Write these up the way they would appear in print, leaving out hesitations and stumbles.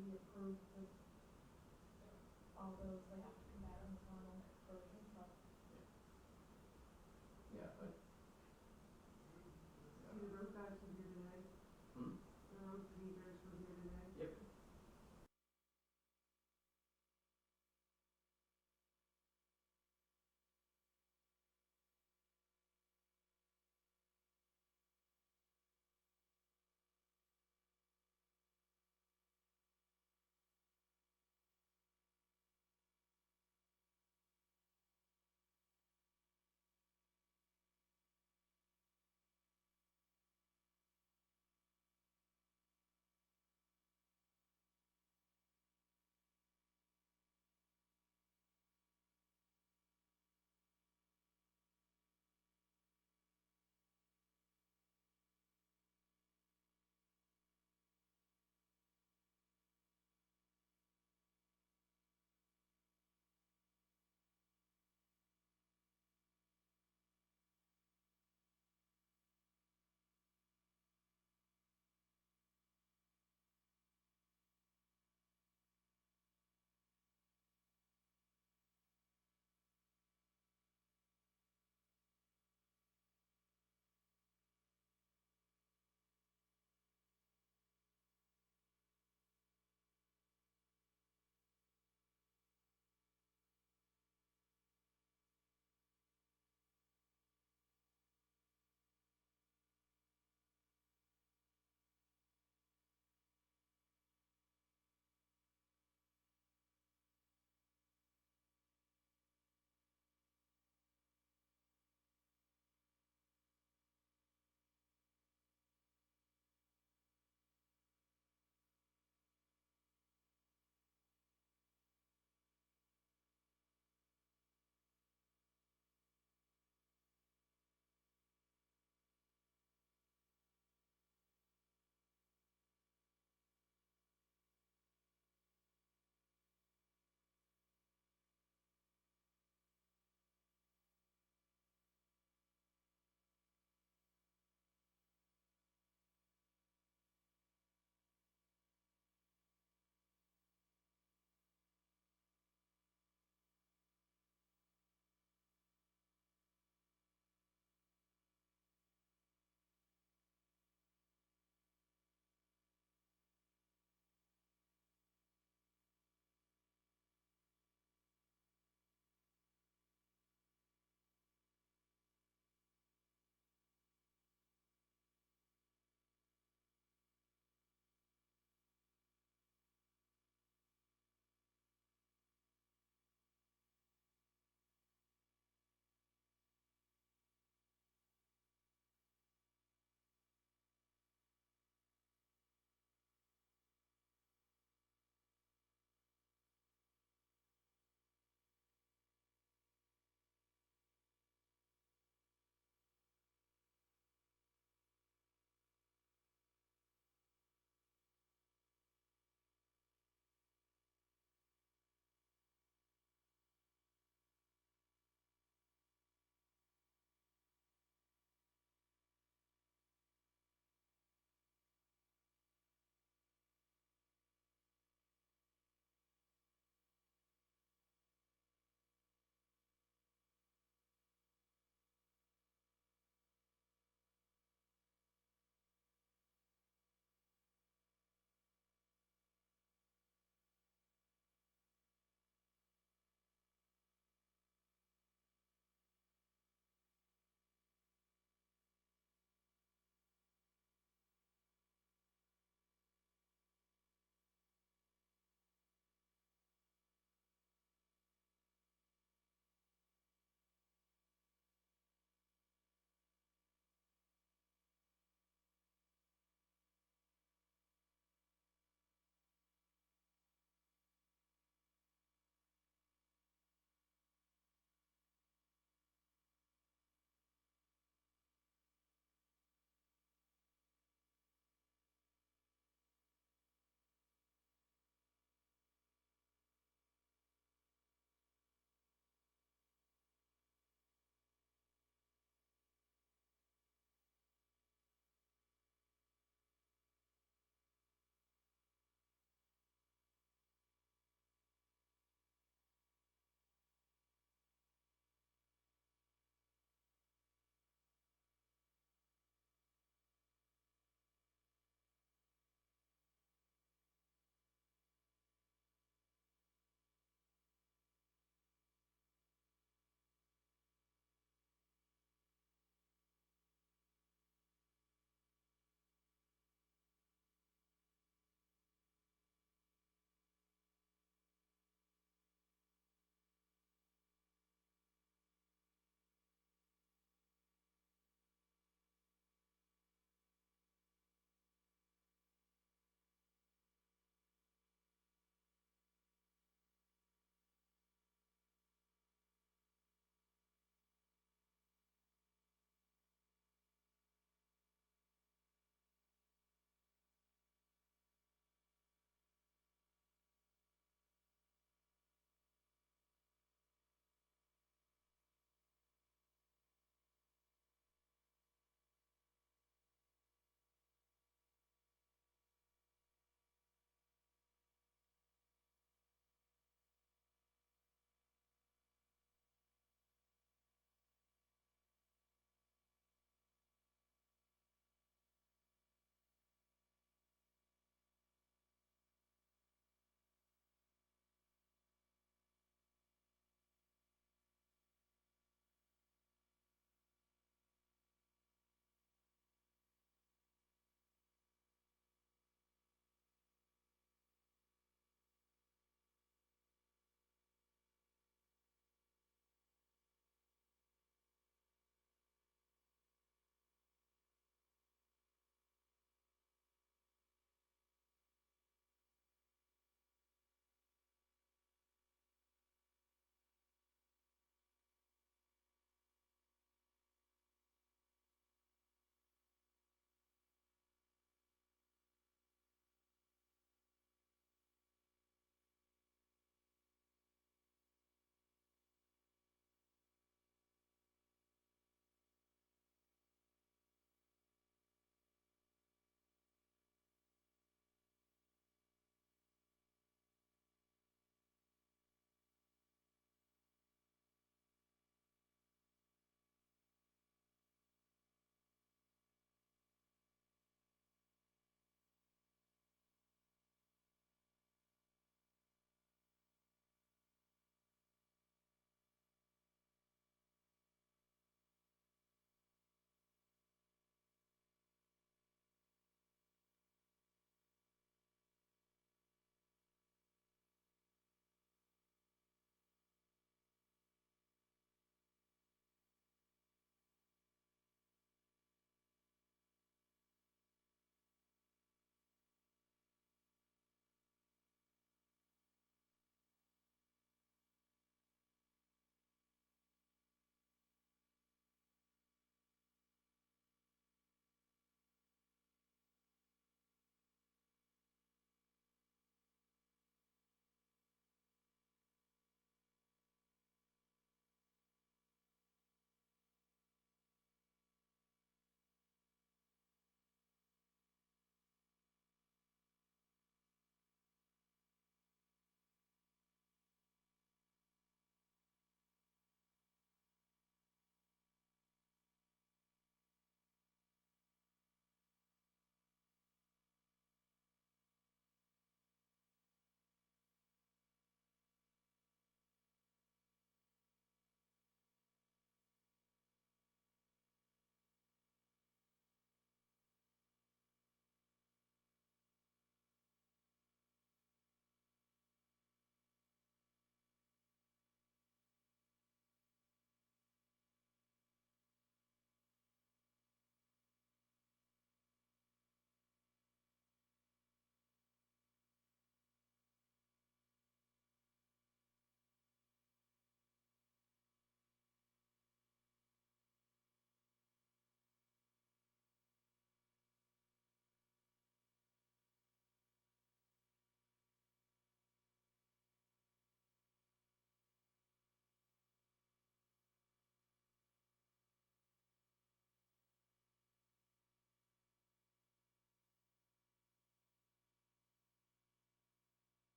we approve the, all those, they have to come back on the final version, so. Yeah, but. See, the road guys were here today. Hmm? The road meters were here today. Yep.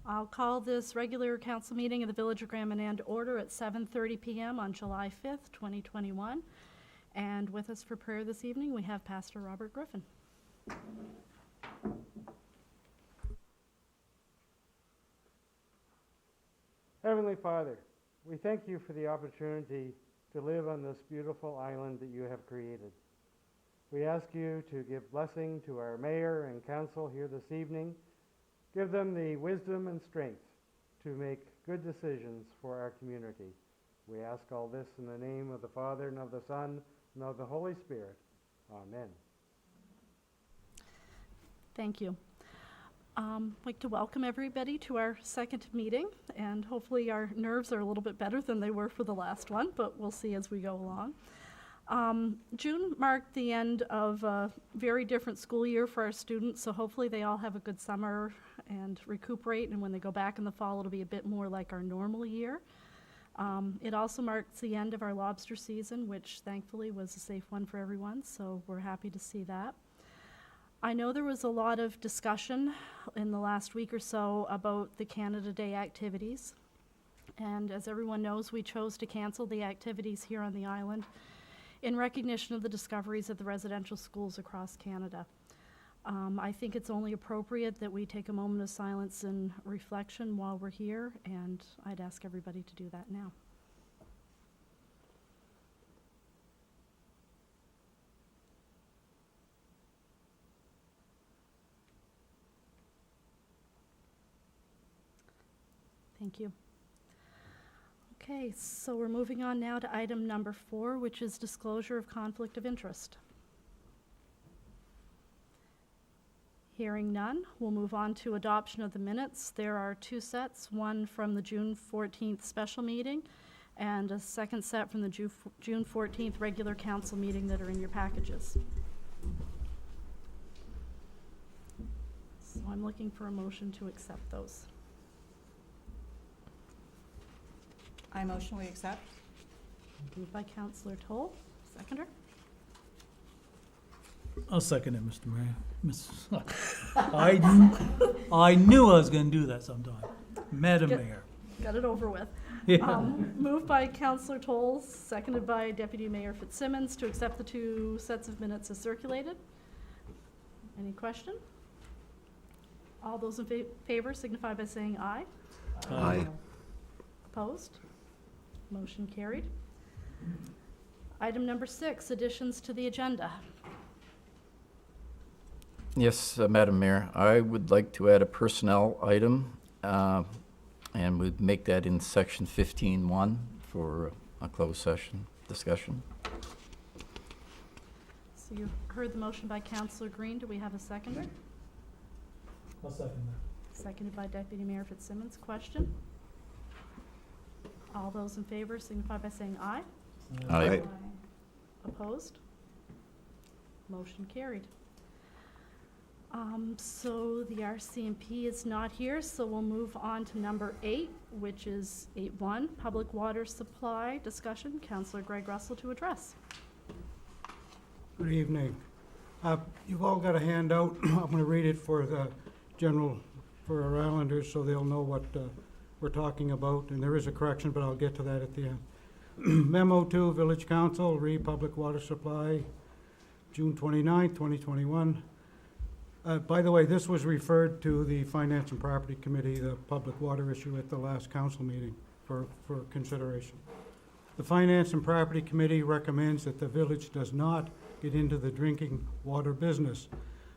I'll call this regular council meeting of the Village of Grand Manan to order at 7:30 PM on July 5th, 2021. And with us for prayer this evening, we have Pastor Robert Griffin. Heavenly Father, we thank you for the opportunity to live on this beautiful island that you have created. We ask you to give blessing to our mayor and council here this evening. Give them the wisdom and strength to make good decisions for our community. We ask all this in the name of the Father, and of the Son, and of the Holy Spirit. Amen. Thank you. I'd like to welcome everybody to our second meeting, and hopefully our nerves are a little bit better than they were for the last one, but we'll see as we go along. June marked the end of a very different school year for our students, so hopefully they all have a good summer and recuperate, and when they go back in the fall, it'll be a bit more like our normal year. It also marks the end of our lobster season, which thankfully was a safe one for everyone, so we're happy to see that. I know there was a lot of discussion in the last week or so about the Canada Day activities, and as everyone knows, we chose to cancel the activities here on the island in recognition of the discoveries at the residential schools across Canada. I think it's only appropriate that we take a moment of silence and reflection while we're here, and I'd ask everybody to do that now. Thank you. Okay, so we're moving on now to item number 4, which is disclosure of conflict of interest. Hearing none, we'll move on to adoption of the minutes. There are 2 sets, one from the June 14th special meeting and a second set from the June 14th regular council meeting that are in your packages. So I'm looking for a motion to accept those. I motion we accept. Moved by Councillor Toll, seconder. I'll second it, Mr. Mayor. I knew I was going to do that sometime. Madam Mayor. Got it over with. Yeah. Moved by Councillor Toll, seconded by Deputy Mayor Fitzsimmons to accept the 2 sets of minutes as circulated. Any question? All those in favor signify by saying aye. Aye. Opposed? Motion carried. Item number 6, additions to the agenda. Yes, Madam Mayor, I would like to add a personnel item, and we'd make that in section 15.1 for a closed session discussion. So you heard the motion by Councillor Green. Do we have a seconder? I'll second that. Seconded by Deputy Mayor Fitzsimmons. Question? All those in favor signify by saying aye. Aye. Opposed? Motion carried. So the RCMP is not here, so we'll move on to number 8, which is 8.1, public water supply discussion. Councillor Greg Russell to address. Good evening. You've all got a handout. I'm going to read it for our islanders so they'll know what we're talking about. And there is a correction, but I'll get to that at the end. Memo 2, Village Council, Public Water Supply, June 29, 2021. By the way, this was referred to the Finance and Property Committee, the public water issue at the last council meeting for consideration. The Finance and Property Committee recommends that the village does not get into the drinking water business.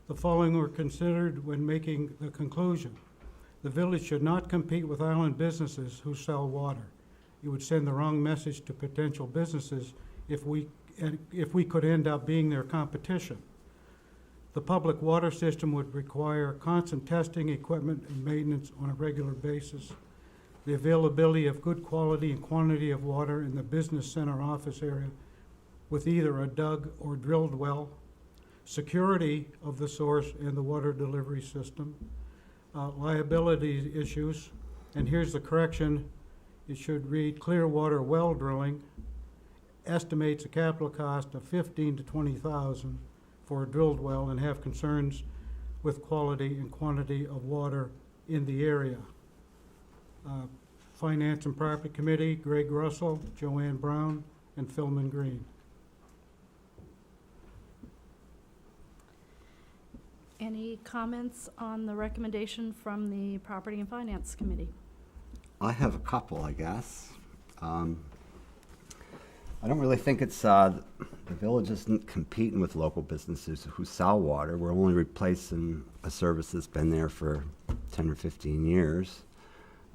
The following were considered when making the conclusion. The village should not compete with island businesses who sell water. It would send the wrong message to potential businesses if we could end up being their competition. The public water system would require constant testing, equipment, and maintenance on a regular basis. The availability of good quality and quantity of water in the business center office area with either a dug or drilled well. Security of the source and the water delivery system. Liability issues, and here's the correction. It should read clear water well drilling. Estimates a capital cost of $15,000 to $20,000 for a drilled well and have concerns with quality and quantity of water in the area. Finance and Property Committee, Greg Russell, Joanne Brown, and Philman Green. Any comments on the recommendation from the Property and Finance Committee? I have a couple, I guess. I don't really think it's, the village isn't competing with local businesses who sell water. We're only replacing a service that's been there for 10 or 15 years.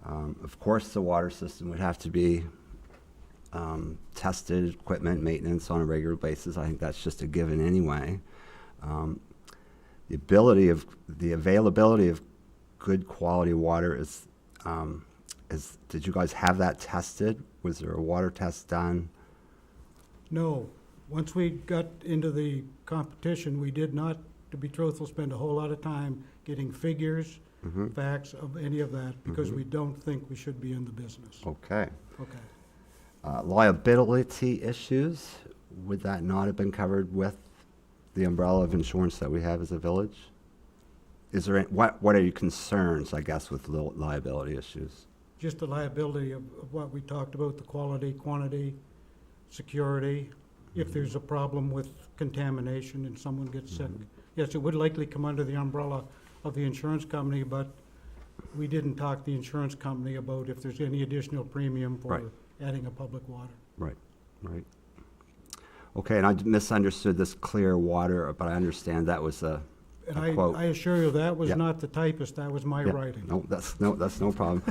Of course, the water system would have to be tested, equipment, maintenance on a regular basis. I think that's just a given anyway. The availability of good quality water is, did you guys have that tested? Was there a water test done? No. Once we got into the competition, we did not, to be truthful, spend a whole lot of time getting figures, facts of any of that, because we don't think we should be in the business. Okay. Okay. Liability issues, would that not have been covered with the umbrella of insurance that we have as a village? Is there, what are your concerns, I guess, with liability issues? Just the liability of what we talked about, the quality, quantity, security, if there's a problem with contamination and someone gets sick. Yes, it would likely come under the umbrella of the insurance company, but we didn't talk the insurance company about if there's any additional premium for Right. adding a public water. Right. Okay, and I misunderstood this clear water, but I understand that was a And quote. I assure you, that was Yeah. not the typist, that was my Yeah, writing. No, that's no problem.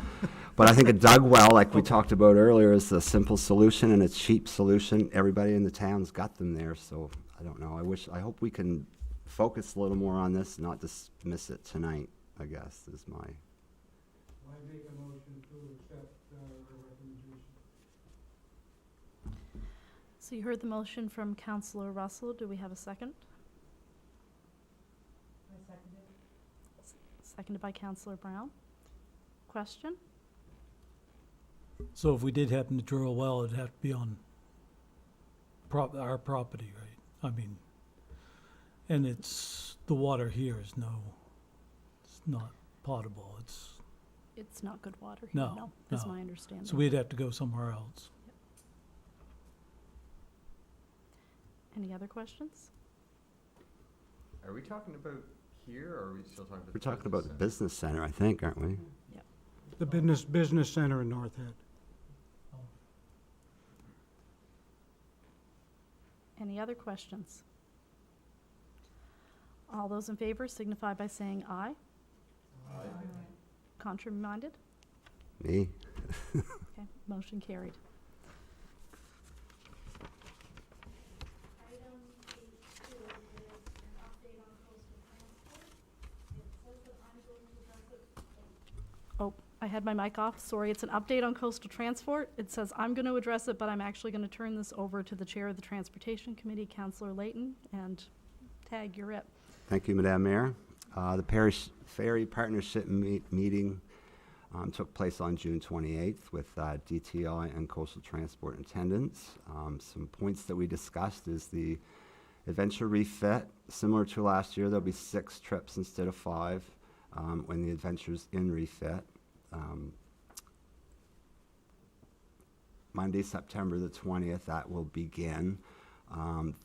But I think a dug well, like we talked about earlier, is a simple solution and a cheap solution. Everybody in the town's got them there, so I don't know. I hope we can focus a little more on this, not dismiss it tonight, I guess, is my. I make a motion to accept our recommendation. So you heard the motion from Councillor Russell. Do we have a second? I seconded. Seconded by Councillor Brown. Question? So if we did happen to drill a well, it'd have to be on our property, right? I mean, and it's, the water here is it's not potable. It's not good water here, No, is no. my understanding. So we'd have to go somewhere else. Any other questions? Are we talking about here, or are we still talking about? We're talking about the business center, I think, aren't we? The business center in North Head. Any other questions? All those in favor signify by saying aye. Contrary-minded? Me? Okay, motion carried. Item H2 is an update on coastal transport. It says that I'm going to address it. Oh, I had my mic off. Sorry, it's an update on coastal transport. It says I'm going to address it, but I'm actually going to turn this over to the Chair of the Transportation Committee, Councillor Layton, and Tag, you're it. Thank you, Madam Mayor. The Parish Ferry Partnership meeting took place on June 28th with DTI and Coastal Transport attendants. Some points that we discussed is the adventure refit. Similar to last year, there'll be 6 trips instead of 5 when the adventure's in refit. Monday, September the 20th, that will begin.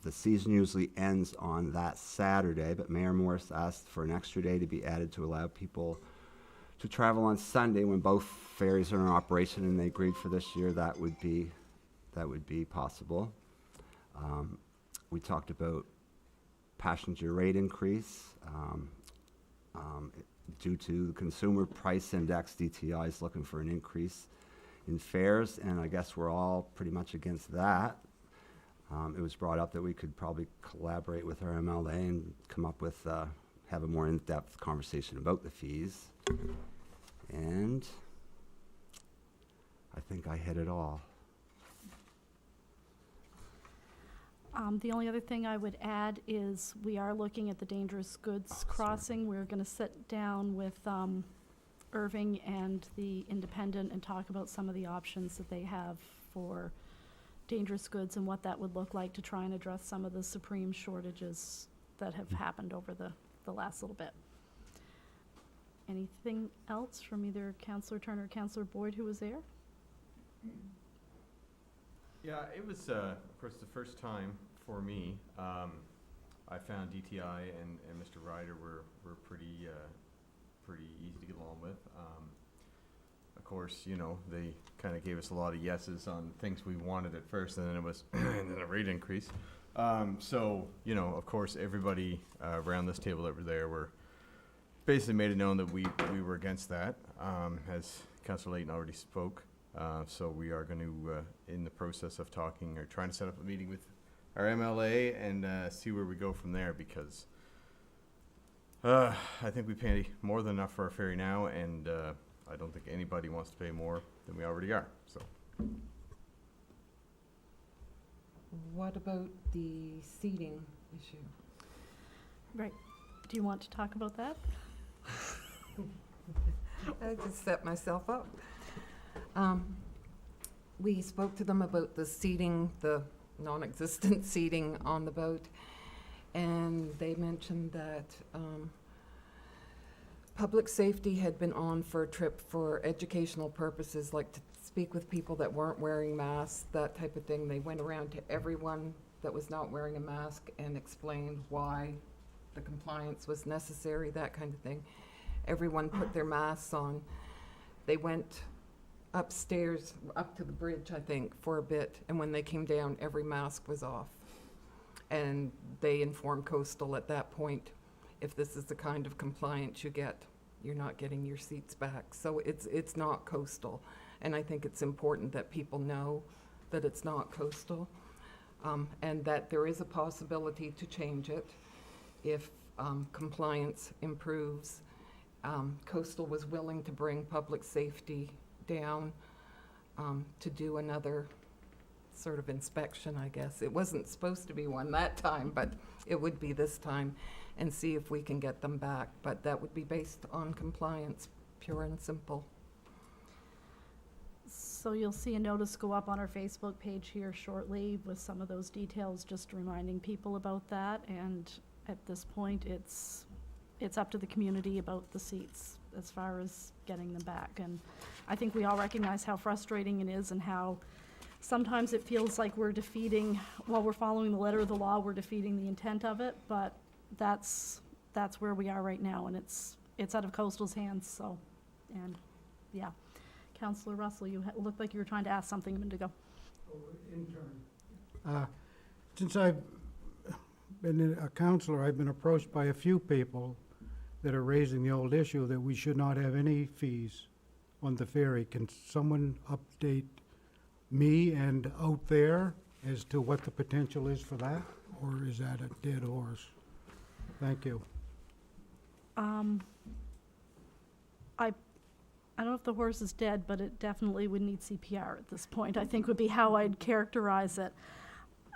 The season usually ends on that Saturday, but Mayor Morris asked for an extra day to be added to allow people to travel on Sunday when both ferries are in operation, and they agreed for this year that would be possible. We talked about passenger rate increase. Due to the consumer price index, DTI is looking for an increase in fares, and I guess we're all pretty much against that. It was brought up that we could probably collaborate with our MLA and come up with, have a more in-depth conversation about the fees. And I think I hit it all. The only other thing I would add is we are looking at the dangerous goods crossing. We're going to sit down with Irving and the Independent and talk about some of the options that they have for dangerous goods and what that would look like to try and address some of the supreme shortages that have happened over the last little bit. Anything else from either Councillor Turner or Councillor Boyd who was there? Yeah, it was, of course, the first time for me. I found DTI and Mr. Ryder were pretty easy to get along with. Of course, you know, they kind of gave us a lot of yeses on things we wanted at first, and then it was and then a rate increase. So, you know, of course, everybody around this table that were there were basically made it known that we were against that, as Councillor Layton already spoke. So we are going to, in the process of talking or trying to set up a meeting with our MLA and see where we go from there, because I think we pay more than enough for our ferry now, and I don't think anybody wants to pay more than we already are. So. What about the seating issue? Right. Do you want to talk about that? I just set myself up. We spoke to them about the seating, the non-existent seating on the boat, and they mentioned that public safety had been on for a trip for educational purposes, like to speak with people that weren't wearing masks, that type of thing. They went around to everyone that was not wearing a mask and explained why the compliance was necessary, that kind of thing. Everyone put their masks on. They went upstairs, up to the bridge, I think, for a bit, and when they came down, every mask was off. And they informed Coastal at that point, if this is the kind of compliance you get, you're not getting your seats back. So it's not Coastal. And I think it's important that people know that it's not Coastal, and that there is a possibility to change it if compliance improves. Coastal was willing to bring public safety down to do another sort of inspection, I guess. It wasn't supposed to be one that time, but it would be this time, and see if we can get them back. But that would be based on compliance, pure and simple. So you'll see a notice go up on our Facebook page here shortly with some of those details, just reminding people about that. And at this point, it's up to the community about the seats as far as getting them back. And I think we all recognize how frustrating it is and how sometimes it feels like we're defeating, while we're following the letter of the law, we're defeating the intent of it. But that's where we are right now, and it's out of Coastal's hands. So, and yeah. Councillor Russell, you looked like you were trying to ask something a minute ago. Intern. Since I've been a councillor, I've been approached by a few people that are raising the old issue that we should not have any fees on the ferry. Can someone update me and out there as to what the potential is for that? Or is that a dead horse? Thank you. I don't know if the horse is dead, but it definitely would need CPR at this point, I think would be how I'd characterize it.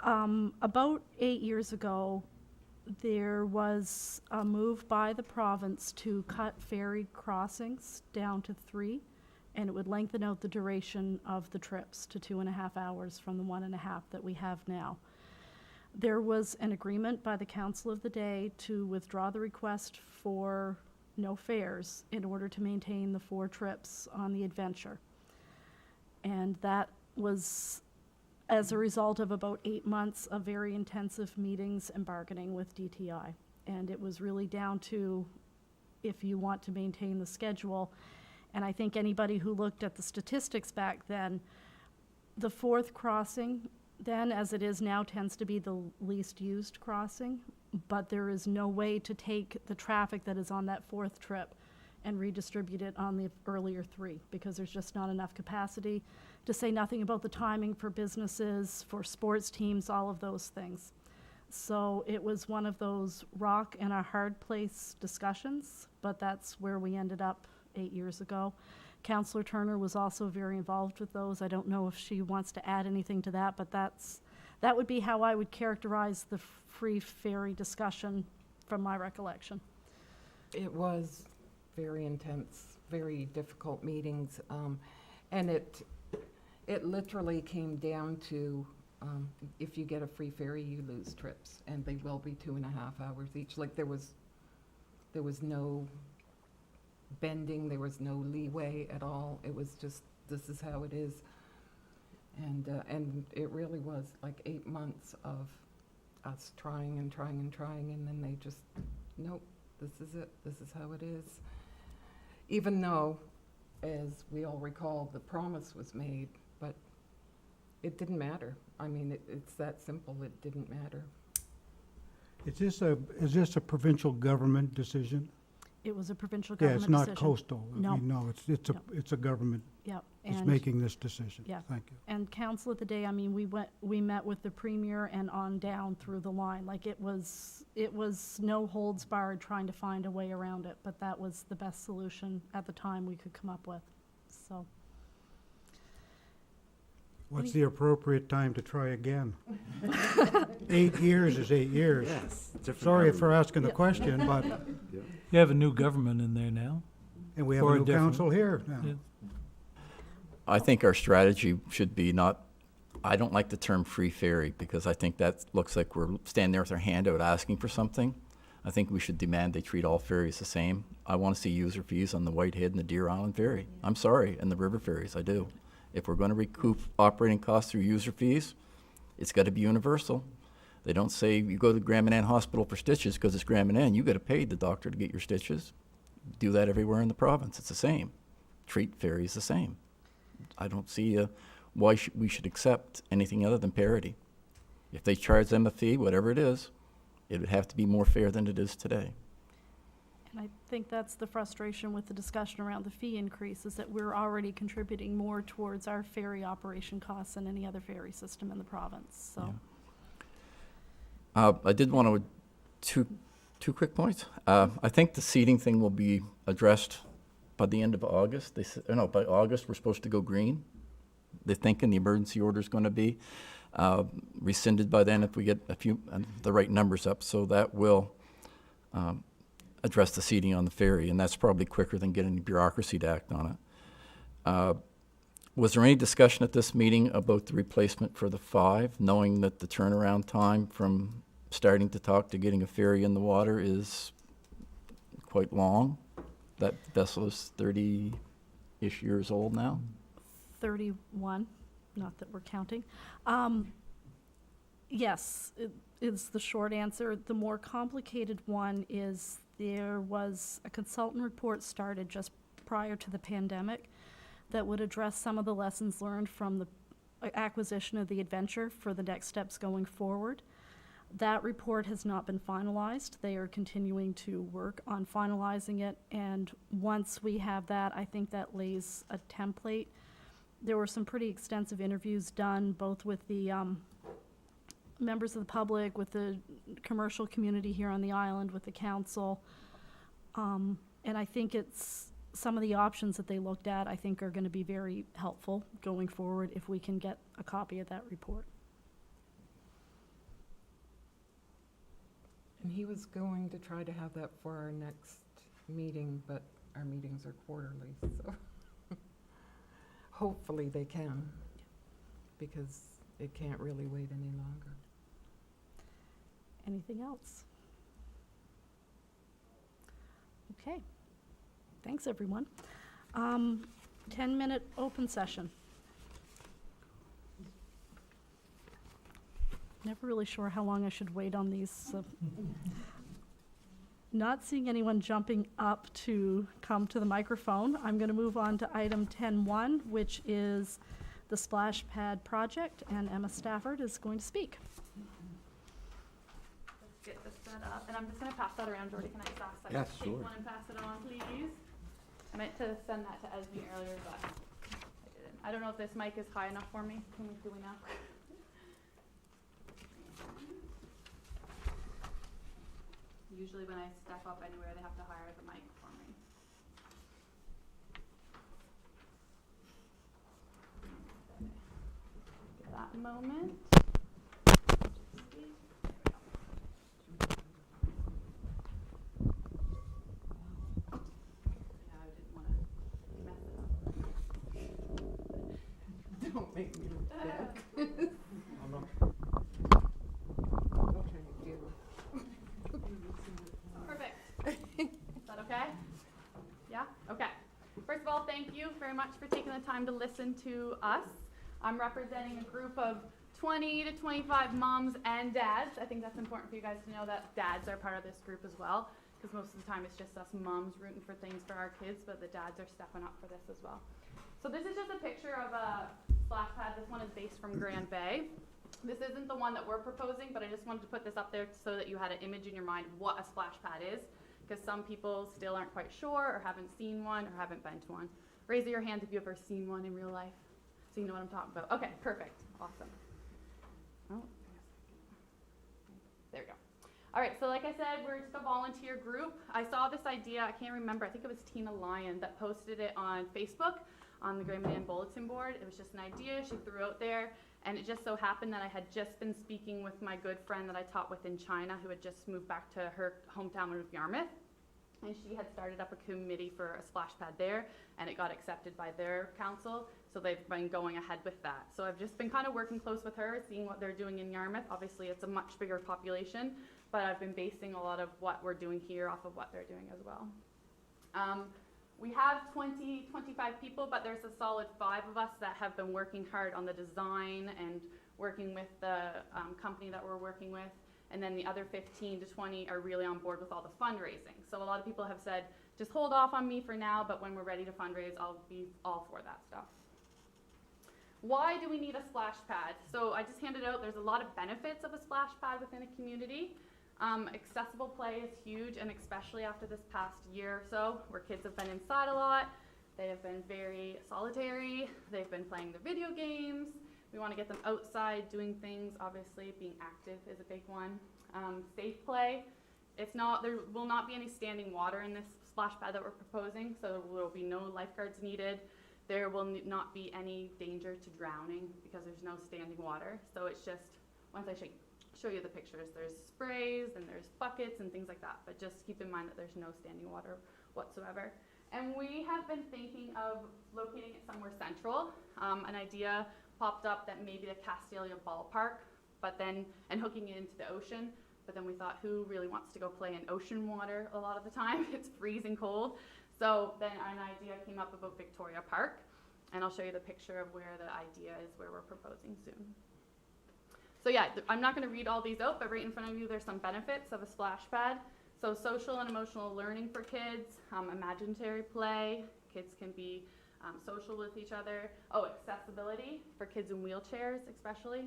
About 8 years ago, there was a move by the province to cut ferry crossings down to 3, and it would lengthen out the duration of the trips to 2.5 hours from the 1.5 that we have now. There was an agreement by the council of the day to withdraw the request for no fares in order to maintain the 4 trips on the Adventure. And that was as a result of about 8 months of very intensive meetings and bargaining with DTI. And it was really down to if you want to maintain the schedule. And I think anybody who looked at the statistics back then, the 4th crossing then, as it is now, tends to be the least used crossing, but there is no way to take the traffic that is on that 4th trip and redistribute it on the earlier 3, because there's just not enough capacity, to say nothing about the timing for businesses, for sports teams, all of those things. So it was one of those rock and a hard place discussions, but that's where we ended up 8 years ago. Councillor Turner was also very involved with those. I don't know if she wants to add anything to that, but that would be how I would characterize the free ferry discussion from my recollection. It was very intense, very difficult meetings, and it literally came down to if you get a free ferry, you lose trips, and they will be 2.5 hours each. Like there was no bending, there was no leeway at all. It was just, this is how it is. And it really was like 8 months of us trying and trying and trying, and then they just, nope, this is it, this is how it is. Even though, as we all recall, the promise was made, but it didn't matter. I mean, it's that simple, it didn't matter. Is this a provincial government decision? It was a provincial Yeah, government it's not decision. coastal. I No. mean, no, No. it's a government Yep. that's And, making this decision. Yeah. Thank you. and council at the day, I mean, we met with the premier and on down through the line. Like, it was no holds barred trying to find a way around it, but that was the best solution at the time we could come up with, so. What's the appropriate time to try again? 8 years is 8 years. Yes. different Sorry for government. asking the question, but, Yeah. You have a new government in there now. and we have Or a a new different- council here now. Yeah. I think our strategy should be not, I don't like the term free ferry, because I think that looks like we're standing there with our hand out asking for something. I think we should demand they treat all ferries the same. I want to see user fees on the Whitehead and the Deer Island Ferry. I'm sorry, and the river ferries, I do. If we're going to recoup operating costs through user fees, it's got to be universal. They don't say you go to Grand Manan Hospital for stitches because it's Grand Manan. You got to pay the doctor to get your stitches. Do that everywhere in the province. It's the same. Treat ferries the same. I don't see why we should accept anything other than parity. If they charge them a fee, whatever it is, it would have to be more fair than it is today. And I think that's the frustration with the discussion around the fee increase, is that we're already contributing more towards our ferry operation costs than any other ferry system in the province, so. Yeah. I did want to, two quick points. I think the seating thing will be addressed by the end of August. They said, no, by August, we're supposed to go green. They're thinking the emergency order is going to be rescinded by then if we get the right numbers up. So that will address the seating on the ferry, and that's probably quicker than getting the bureaucracy to act on it. Was there any discussion at this meeting about the replacement for the 5, knowing that the turnaround time from starting to talk to getting a ferry in the water is quite long? That vessel is 30-ish years old now? 31, not that we're counting. Yes, is the short answer. The more complicated one is there was a consultant report started just prior to the pandemic that would address some of the lessons learned from the acquisition of the Adventure for the next steps going forward. That report has not been finalized. They are continuing to work on finalizing it, and once we have that, I think that lays a template. There were some pretty extensive interviews done, both with the members of the public, with the commercial community here on the island, with the council. And I think it's some of the options that they looked at, I think, are going to be very helpful going forward if we can get a copy of that report. And he was going to try to have that for our next meeting, but our meetings are quarterly, so hopefully they can, because it can't really wait any longer. Anything else? Okay. Thanks, everyone. 10-minute open session. Never really sure how long I should wait on these. So. Not seeing anyone jumping up to come to the microphone, I'm going to move on to item 10.1, which is the splash pad project, and Emma Stafford is going to speak. Let's get this set up, and I'm just gonna pass that around. Jordy, can I just ask that Yeah, you take sure. one and pass it on, please? I meant to send that to Esme earlier, but I didn't. I don't know if this mic is high enough for me. Do we know? Usually when I step up anywhere, they have to hire the mic for me. Give that a moment. Yeah, I didn't want to mess it up. Don't make me look bad. Okay, do. Perfect. Is that okay? Yeah? Okay. thank you very much for taking the time to listen to us. I'm representing a group of 20 to 25 moms and dads. I think that's important for you guys to know that dads are part of this group as well, because most of the time it's just us moms rooting for things for our kids, but the dads are stepping up for this as well. So this is just a picture of a splash pad. This one is based from Grand Bay. This isn't the one that we're proposing, but I just wanted to put this up there so that you had an image in your mind what a splash pad is, because some people still aren't quite sure or haven't seen one or haven't been to one. Raise your hand if you've ever seen one in real life, so you know what I'm talking about. Okay, perfect, awesome. Oh, there we go. All right, so like I said, we're just a volunteer group. I saw this idea, I can't remember, I think it was Tina Lyon that posted it on Facebook, on the Grey Manan bulletin board. It was just an idea she threw out there, and it just so happened that I had just been speaking with my good friend that I taught with in China, who had just moved back to her hometown of Yarmouth, and she had started up a committee for a splash pad there, and it got accepted by their council, so they've been going ahead with that. So I've just been kind of working close with her, seeing what they're doing in Yarmouth. Obviously it's a much bigger population, but I've been basing a lot of what we're doing here off of what they're doing as well. We have 20, 25 people, but there's a solid 5 of us that have been working hard on the design and working with the company that we're working with. And then the other 15 to 20 are really on board with all the fundraising. So a lot of people have said, just hold off on me for now, but when we're ready to fundraise, I'll be all for that stuff. Why do we need a splash pad? So I just handed out, there's a lot of benefits of a splash pad within a community. Accessible play is huge, and especially after this past year or so, where kids have been inside a lot. They have been very solitary. They've been playing their video games. We want to get them outside doing things. Obviously, being active is a big one. Safe play. There will not be any standing water in this splash pad that we're proposing, so there will be no lifeguards needed. There will not be any danger to drowning because there's no standing water. So it's just, once I show you the pictures, there's sprays and there's buckets and things like that, but just keep in mind that there's no standing water whatsoever. And we have been thinking of locating it somewhere central. An idea popped up that maybe the Castalia ballpark, and hooking it into the ocean, but then we thought, who really wants to go play in ocean water a lot of the time? It's freezing cold. So then an idea came up about Victoria Park, and I'll show you the picture of where the idea is, where we're proposing soon. So yeah, I'm not going to read all these out, but right in front of you there's some benefits of a splash pad. So social and emotional learning for kids, imaginary play, kids can be social with each other. Oh, accessibility for kids in wheelchairs especially.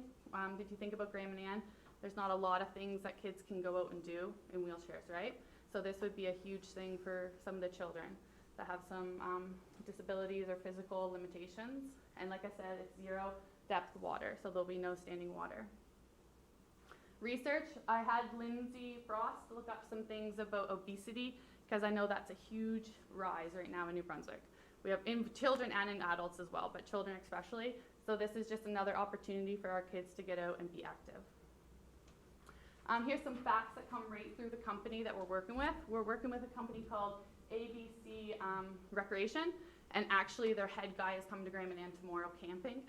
If you think about Grey Manan, there's not a lot of things that kids can go out and do in wheelchairs, right? So this would be a huge thing for some of the children that have some disabilities or physical limitations. And like I said, it's 0 depth water, so there'll be no standing water. Research, I had Lindsay Frost look up some things about obesity, because I know that's a huge rise right now in New Brunswick. We have in children and in adults as well, but children especially. So this is just another opportunity for our kids to get out and be active. Here's some facts that come right through the company that we're working with. We're working with a company called ABC Recreation, and actually their head guy is coming to Grey Manan tomorrow camping.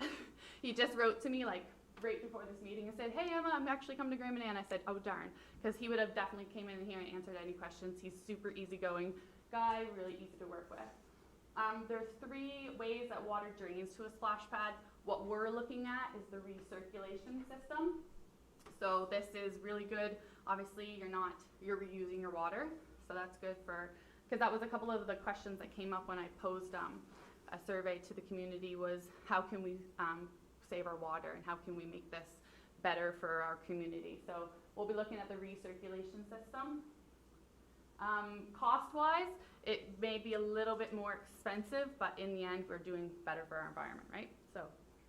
He just wrote to me like right before this meeting and said, hey Emma, I'm actually coming to Grey Manan. I said, oh darn, because he would have definitely came in here and answered any questions. He's super easygoing guy, really easy to work with. There's 3 ways that water drains to a splash pad. What we're looking at is the recirculation system. So this is really good. Obviously you're reusing your water, so that's good because that was a couple of the questions that came up when I posed a survey to the community was how can we save our water and how can we make this better for our community. So we'll be looking at the recirculation system. Cost-wise, it may be a little bit more expensive, but in the end, we're doing better for our environment, right? So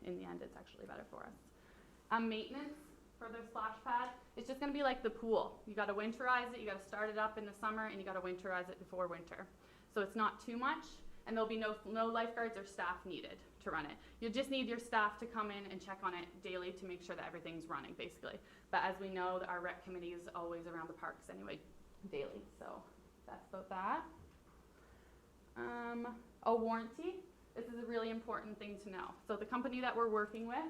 in the end, it's actually better for us. Maintenance for the splash pad, it's just gonna be like the pool. You gotta winterize it, you gotta start it up in the summer, and you gotta winterize it before winter. So it's not too much, and there'll be no lifeguards or staff needed to run it. You just need your staff to come in and check on it daily to make sure that everything's running, basically. But as we know, our rec committee is always around the parks anyway, daily. So that's about that. A warranty. This is a really important thing to know. So the company that we're working with,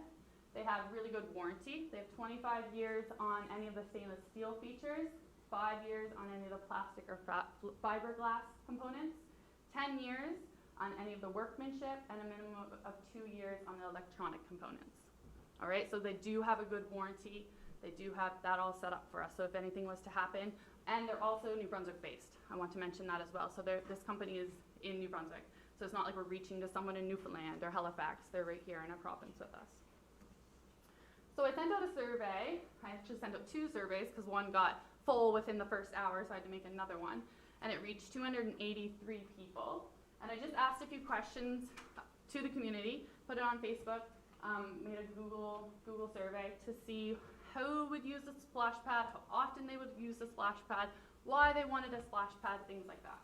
they have really good warranty. They have 25 years on any of the stainless steel features, 5 years on any of the plastic or fiberglass components, 10 years on any of the workmanship and a minimum of 2 years on the electronic components. All right, so they do have a good warranty. They do have that all set up for us. So if anything was to happen, and they're also New Brunswick based. I want to mention that as well. So this company is in New Brunswick. So it's not like we're reaching to someone in Newfoundland or Halifax. They're right here in our province with us. So I sent out a survey. I actually sent out 2 surveys because one got full within the first hour, so I had to make another one. And it reached 283 people. And I just asked a few questions to the community, put it on Facebook, made a Google survey to see who would use the splash pad, how often they would use the splash pad, why they wanted a splash pad, things like that.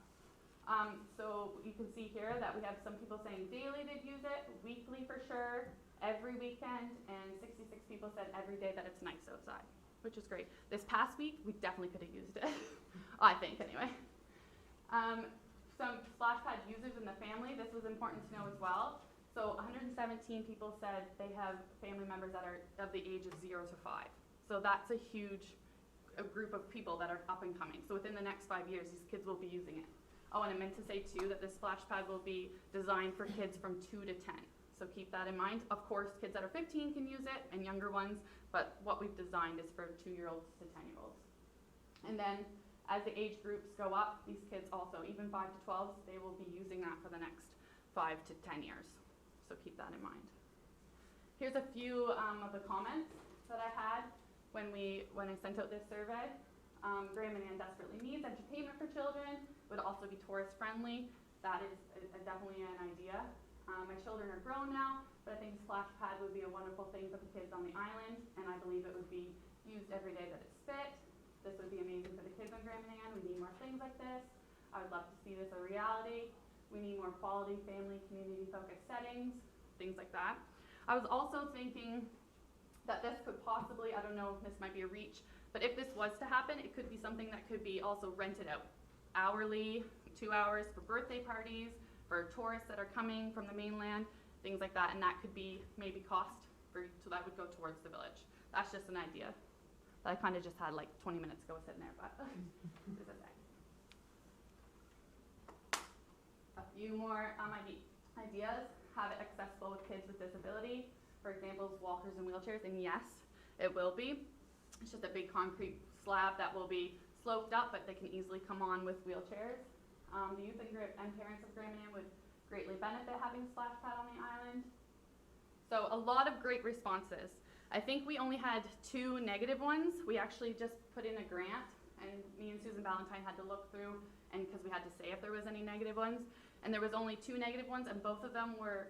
So you can see here that we have some people saying daily they'd use it, weekly for sure, every weekend, and 66 people said every day that it's nice outside, which is great. This past week, we definitely could have used it, I think anyway. Some splash pad users in the family, this was important to know as well. So 117 people said they have family members that are of the age of 0 to 5. So that's a huge group of people that are up and coming. So within the next 5 years, these kids will be using it. Oh, and I meant to say too that this splash pad will be designed for kids from 2 to 10. So keep that in mind. Of course, kids that are 15 can use it and younger ones, but what we've designed is for 2-year-olds to 10-year-olds. And then as the age groups go up, these kids also, even 5 to 12s, they will be using that for the next 5 to 10 years. So keep that in mind. Here's a few of the comments that I had when I sent out this survey. Graham and Ann desperately needs entertainment for children, would also be tourist friendly. That is definitely an idea. My children are grown now, but I think a splash pad would be a wonderful thing for the kids on the island, and I believe it would be used every day that it's fit. This would be amazing for the kids on Graham and Ann. We need more things like this. I would love to see this a reality. We need more quality family, community-focused settings, things like that. I was also thinking that this could possibly, I don't know, this might be a reach, but if this was to happen, it could be something that could be also rented out hourly, 2 hours for birthday parties, for tourists that are coming from the mainland, things like that, and that could be maybe cost for, so that would go towards the village. That's just an idea. That I kind of just had like 20 minutes ago sitting there, but this is it. A few more ideas. Have it accessible with kids with disability. For example, walkers and wheelchairs, and yes, it will be. It's just a big concrete slab that will be sloped up, but they can easily come on with wheelchairs. The youth and parents of Graham and Ann would greatly benefit having a splash pad on the island. So a lot of great responses. I think we only had 2 negative ones. We actually just put in a grant, and me and Susan Ballantyne had to look through, and because we had to say if there was any negative ones. And there was only 2 negative ones, and both of them were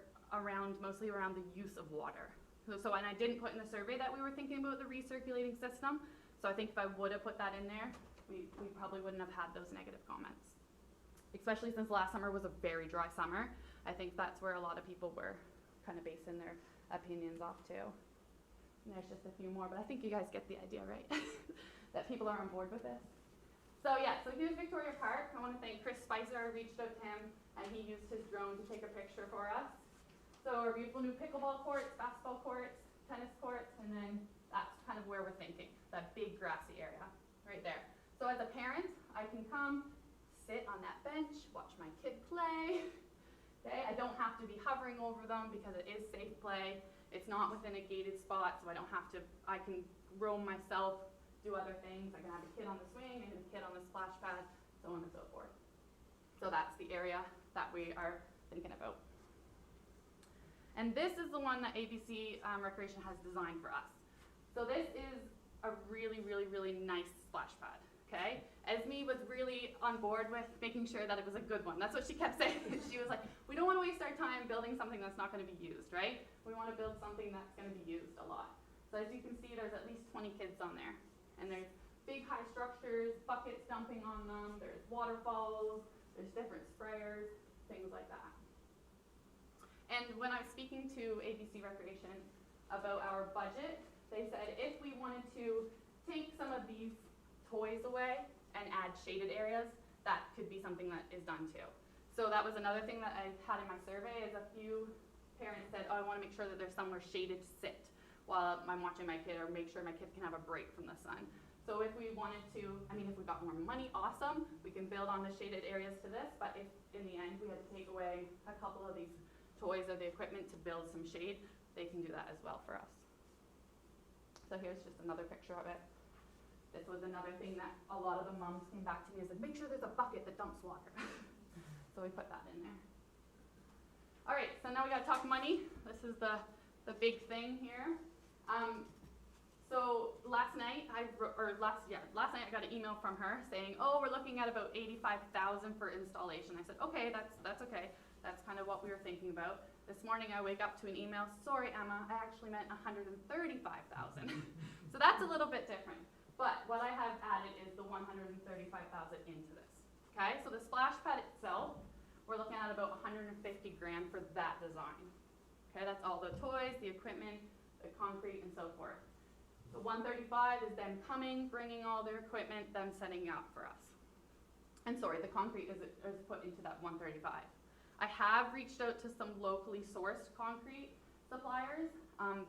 mostly around the use of water. So, and I didn't put in the survey that we were thinking about the recirculating system. So I think if I would have put that in there, we probably wouldn't have had those negative comments. Especially since last summer was a very dry summer. I think that's where a lot of people were kind of basing their opinions off too. And there's just a few more, but I think you guys get the idea, right? That people are on board with this. So yeah, so here's Victoria Park. I want to thank Chris Spicer. I reached out to him, and he used his drone to take a picture for us. So our beautiful new pickleball courts, basketball courts, tennis courts, and then that's kind of where we're thinking, that big grassy area right there. So as a parent, I can come, sit on that bench, watch my kid play. Okay, I don't have to be hovering over them because it is safe play. It's not within a gated spot, so I can roam myself, do other things. I can have a kid on the swing, and a kid on the splash pad, so on and so forth. So that's the area that we are thinking about. And this is the one that ABC Recreation has designed for us. So this is a really, really, really nice splash pad, okay? Esme was really on board with making sure that it was a good one. That's what she kept saying. She was like, we don't want to waste our time building something that's not going to be used, right? We want to build something that's going to be used a lot. So as you can see, there's at least 20 kids on there. And there's big high structures, buckets dumping on them, there's waterfalls, there's different sprayers, things like that. And when I was speaking to ABC Recreation about our budget, they said if we wanted to take some of these toys away and add shaded areas, that could be something that is done too. So that was another thing that I had in my survey, is a few parents said, oh, I want to make sure that there's somewhere shaded to sit while I'm watching my kid, or make sure my kid can have a break from the sun. So So if we wanted to, I mean, if we got more money, awesome, we can build on the shaded areas to this, but if in the end we had to take away a couple of these toys or the equipment to build some shade, they can do that as well for us. So here's just another picture of it. This was another thing that a lot of the moms came back to me and said, make sure there's a bucket that dumps water. So we put that in there. All right, so now we gotta talk money. This is the big thing here. So last night I got an email from her saying, oh, we're looking at about $85,000 for installation. I said, okay, that's okay. That's kind of what we were thinking about. This morning I wake up to an email, sorry Emma, I actually meant $135,000. So that's a little bit different. But what I have added is the $135,000 into this. Okay, so the splash pad itself, we're looking at about $150,000 for that design. Okay, that's all the toys, the equipment, the concrete, and so forth. The 135 is them coming, bringing all their equipment, them setting up for us. And sorry, the concrete is put into that 135. I have reached out to some locally sourced concrete suppliers.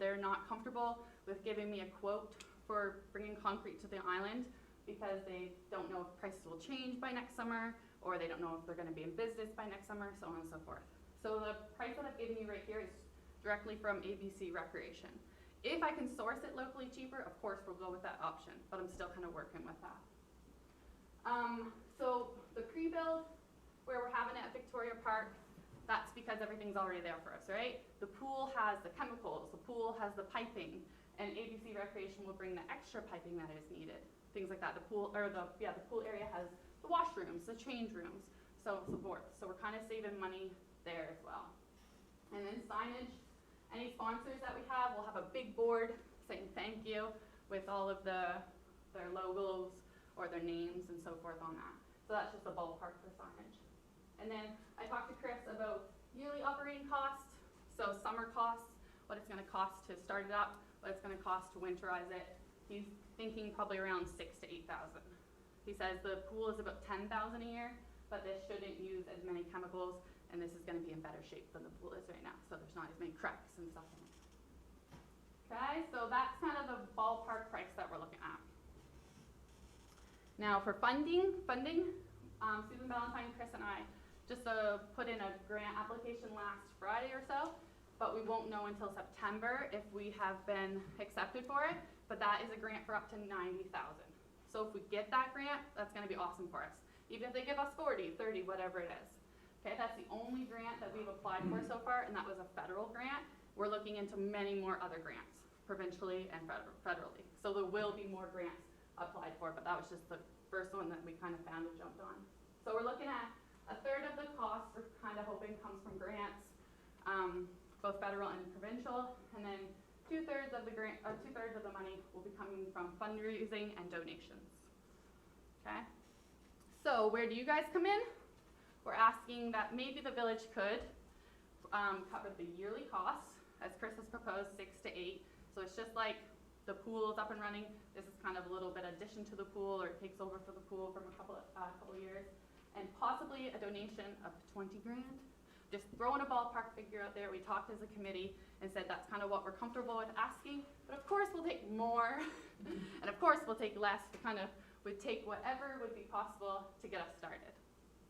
They're not comfortable with giving me a quote for bringing concrete to the island because they don't know if prices will change by next summer, or they don't know if they're going to be in business by next summer, so on and so forth. So the price that I've given you right here is directly from ABC Recreation. If I can source it locally cheaper, of course we'll go with that option, but I'm still kind of working with that. So the pre-build, where we're having it at Victoria Park, that's because everything's already there for us, right? The pool has the chemicals, the pool has the piping, and ABC Recreation will bring the extra piping that is needed. Things like that. The pool area has the washrooms, the change rooms, so forth. So we're kind of saving money there as well. And then signage. Any sponsors that we have, we'll have a big board saying thank you with all of their logos or their names and so forth on that. So that's just a ballpark for signage. And then I talked to Chris about yearly operating costs, so summer costs, what it's going to cost to start it up, what it's going to cost to winterize it. He's thinking probably around $6,000 to $8,000. He says the pool is about $10,000 a year, but this shouldn't use as many chemicals, and this is going to be in better shape than the pool is right now, so there's not as many cracks and stuff in it. Okay, so that's kind of the ballpark price that we're looking at. Now for funding, Susan Valentine, Chris, and I just put in a grant application last Friday or so, but we won't know until September if we have been accepted for it, but that is a grant for up to $90,000. So if we get that grant, that's going to be awesome for us. Even if they give us 40, 30, whatever it is. Okay, that's the only grant that we've applied for so far, and that was a federal grant. We're looking into many more other grants, provincially and federally. So there will be more grants applied for, but that was just the first one that we kind of found and jumped on. So we're looking at a third of the cost, we're kind of hoping comes from grants, both federal and provincial, and then two-thirds of the money will be coming from fundraising and donations. Okay, so where do you guys come in? We're asking that maybe the village could cover the yearly costs, as Chris has proposed, 6 to 8. So it's just like the pool is up and running. This is kind of a little bit addition to the pool, or it takes over for the pool from a couple years, and possibly a donation of 20 grand. Just throwing a ballpark figure out there. We talked as a committee and said that's kind of what we're comfortable with asking, but of course we'll take more, and of course we'll take less. We'd take whatever would be possible to get us started.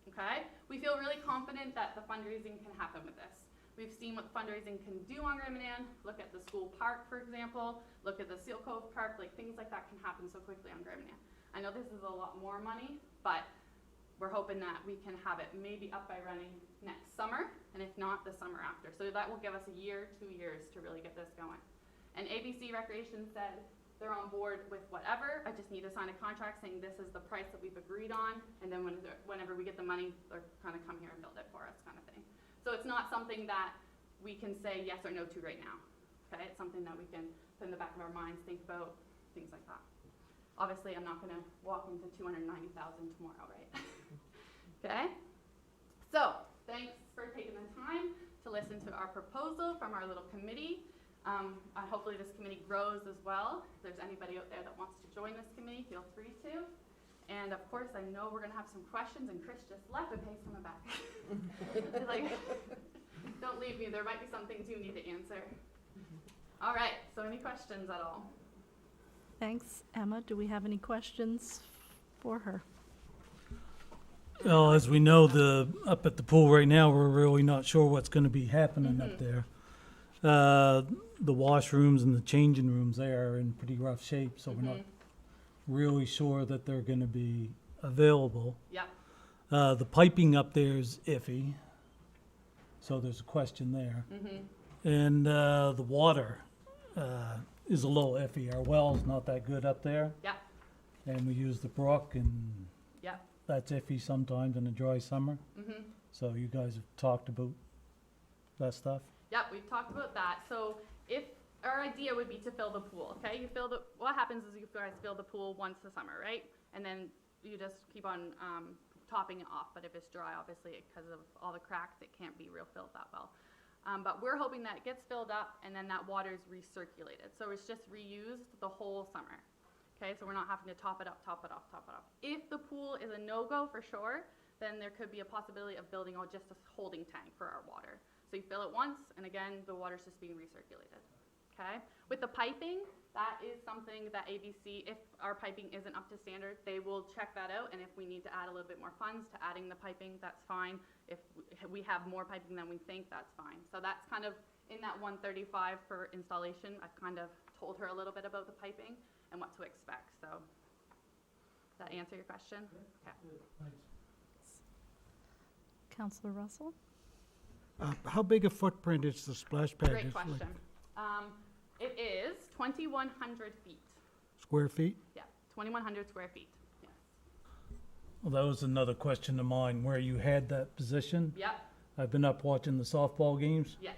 Okay? We feel really confident that the fundraising can happen with this. We've seen what fundraising can do on Grand Manan. Look at the school park, for example. Look at the Seal Cove Park. Like, things like that can happen so quickly on Grand Manan. I know this is a lot more money, but we're hoping that we can have it maybe up by running next summer, and if not, the summer after. So that will give us a year, 2 years to really get this going. And ABC Recreation said they're on board with whatever. I just need to sign a contract saying this is the price that we've agreed on, and then whenever we get the money, they're kind of come here and build it for us, kind of thing. So it's not something that we can say yes or no to right now. Okay, it's something that we can put in the back of our minds, think about, things like that. Obviously, I'm not going to walk into $290,000 tomorrow, right? Okay. So thanks for taking the time to listen to our proposal from our little committee. Hopefully this committee grows as well. If there's anybody out there that wants to join this committee, feel free to. And of course, I know we're going to have some questions, and Chris just left, but he's coming back. He's like, don't leave me. There might be some things you need to answer. All right, so any questions at all? Thanks, Emma. Do we have any questions for her? Well, as we know, up at the pool right now, we're really not sure what's gonna be happening up there. The washrooms and the changing rooms there are in pretty rough shape, so we're not really sure that they're gonna be available. Yep. The piping up there is iffy, so there's a question there. And the water is a little iffy. Our well's not that good up there, Yep. and we use the brook, and Yep. that's iffy sometimes in a dry summer. So you guys have talked about that stuff? Yep, we've talked about that. So if our idea would be to fill the pool, okay? What happens is you guys fill the pool once a summer, right? And then you just keep on topping it off. But if it's dry, obviously, because of all the cracks, it can't be real filled that well. But we're hoping that it gets filled up and then that water is recirculated. So it's just reused the whole summer. Okay, so we're not having to top it up, top it off, top it off. If the pool is a no-go for sure, then there could be a possibility of building just a holding tank for our water. So you fill it once, and again, the water's just being recirculated. Okay? With the piping, that is something that ABC, if our piping isn't up to standard, they will check that out, and if we need to add a little bit more funds to adding the piping, that's fine. If we have more piping than we think, that's fine. So that's kind of in that 135 for installation. I've kind of told her a little bit about the piping and what to expect. So does that answer your question? Okay. Councillor Russell? How big a footprint is the splash pad? Great Is like question. It is 2,100 feet. Square feet? Yeah, 2,100 square feet. Yes. Well, that was another question of mine, where you had that position. Yep. I've been up watching the softball games. Yes.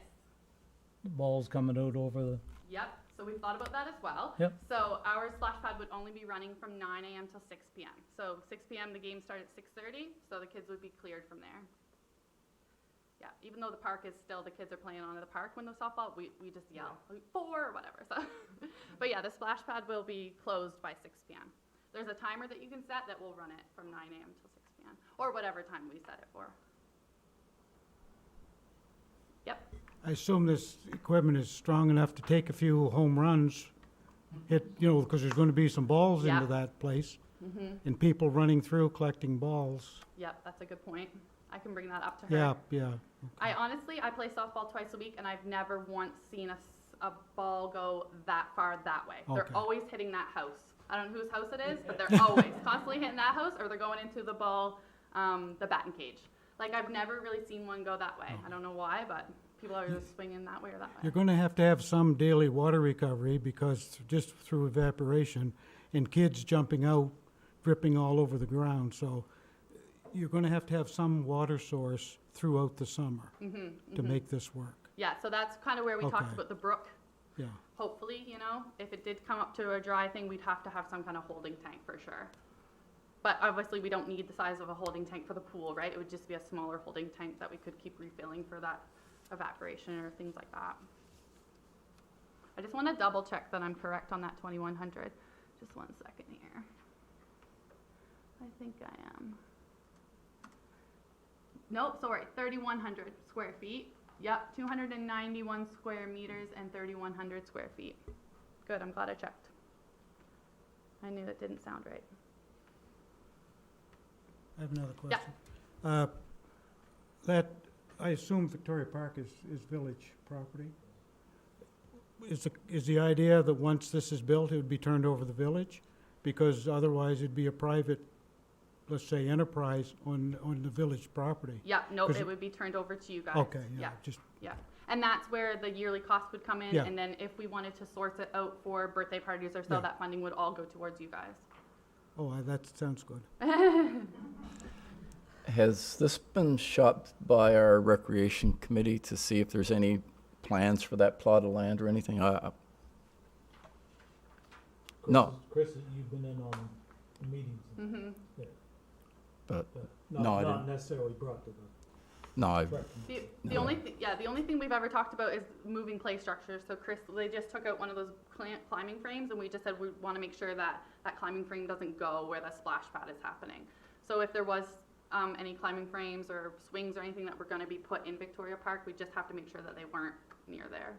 The ball's coming out over the, Yep. So we've thought about that as well. Yep. So our splash pad would only be running from 9 a.m. till 6 p.m. So 6 p.m. the game started at 6:30, so the kids would be cleared from there. Yeah, even though the park is still, the kids are playing on the park when the softball, we just yell, 4 or whatever. So, but yeah, the splash pad will be closed by 6 p.m. There's a timer that you can set that will run it from 9 a.m. till 6 p.m. or whatever time we set it for. Yep. I assume this equipment is strong enough to take a few home runs, because there's going to be some balls Yeah. into that place, Mm-hmm. and people running through collecting balls. Yep, that's a good point. I can bring that up to her. Yeah. I play softball twice a week, and I've never once seen a ball go that far that way. Okay. They're always hitting that house. I don't know whose house it is, but they're always constantly hitting that house, or they're going into the ball, the batting cage. Like, I've never really seen one go that way. I don't know why, but people are just swinging that way or that way. You're going to have some daily water recovery because just through evaporation and kids jumping out, dripping all over the ground. So you're going to have some water source throughout the summer to make this work. Yeah, so that's kind of where we talked Okay. about the brook. Yeah. Hopefully, if it did come up to a dry thing, we'd have to have some kind of holding tank for sure. But obviously, we don't need the size of a holding tank for the pool, right? It would just be a smaller holding tank that we could keep refilling for that evaporation or things like that. I just want to double check that I'm correct on that 2,100. Just 1 second here. I think I am. Nope, sorry, 3,100 square feet. Yep, 291 square meters and 3,100 square feet. Good, I'm glad I checked. I knew it didn't sound right. I have another question. That, I assume Victoria Park is village property. Is the idea that once this is built, it would be turned over to the village? Because otherwise it'd be a private, let's say, enterprise on the village property. Yep, nope, 'Cause it would be turned over to you guys. Okay, yeah, just, Yeah, and that's where the yearly cost would come in, Yeah. and then if we wanted to source it out for birthday parties or so, Yeah. that funding would all go towards you guys. that sounds good. Has this been shopped by our recreation committee to see if there's any plans for that plot of land or anything? No. Chris, you've been in on the meetings. Mm-hmm. But Not, No, I not didn't. necessarily brought to the. No, I, The only thing we've ever talked about is moving play structures. So Chris, they just took out one of those climbing frames, and we just said we want to make sure that that climbing frame doesn't go where the splash pad is happening. So if there was any climbing frames or swings or anything that were going to be put in Victoria Park, we just have to make sure that they weren't near there.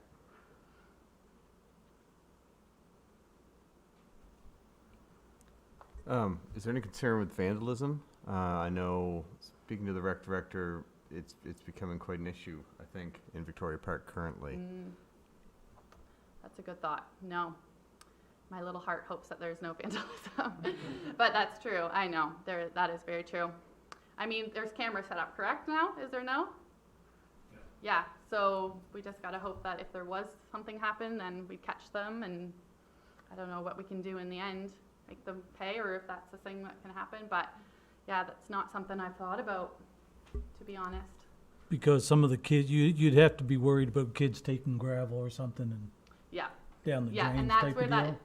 Is there any concern with vandalism? I know, speaking to the rec director, it's becoming quite an issue, I think, in Victoria Park currently. That's a good thought. No. My little heart hopes that there's no vandalism. But that's true. I know. That is very true. I mean, there's cameras set up, correct now? Is there no? Yeah. So we just got to hope that if there was something happen, then we catch them, and I don't know what we can do in the end, make them pay, or if that's a thing that can happen. But yeah, that's not something I've thought about, to be honest. Because some of the kids, you'd have to be worried about kids taking gravel or something and Yeah. down the Yeah, drains and that's type where of that, deal.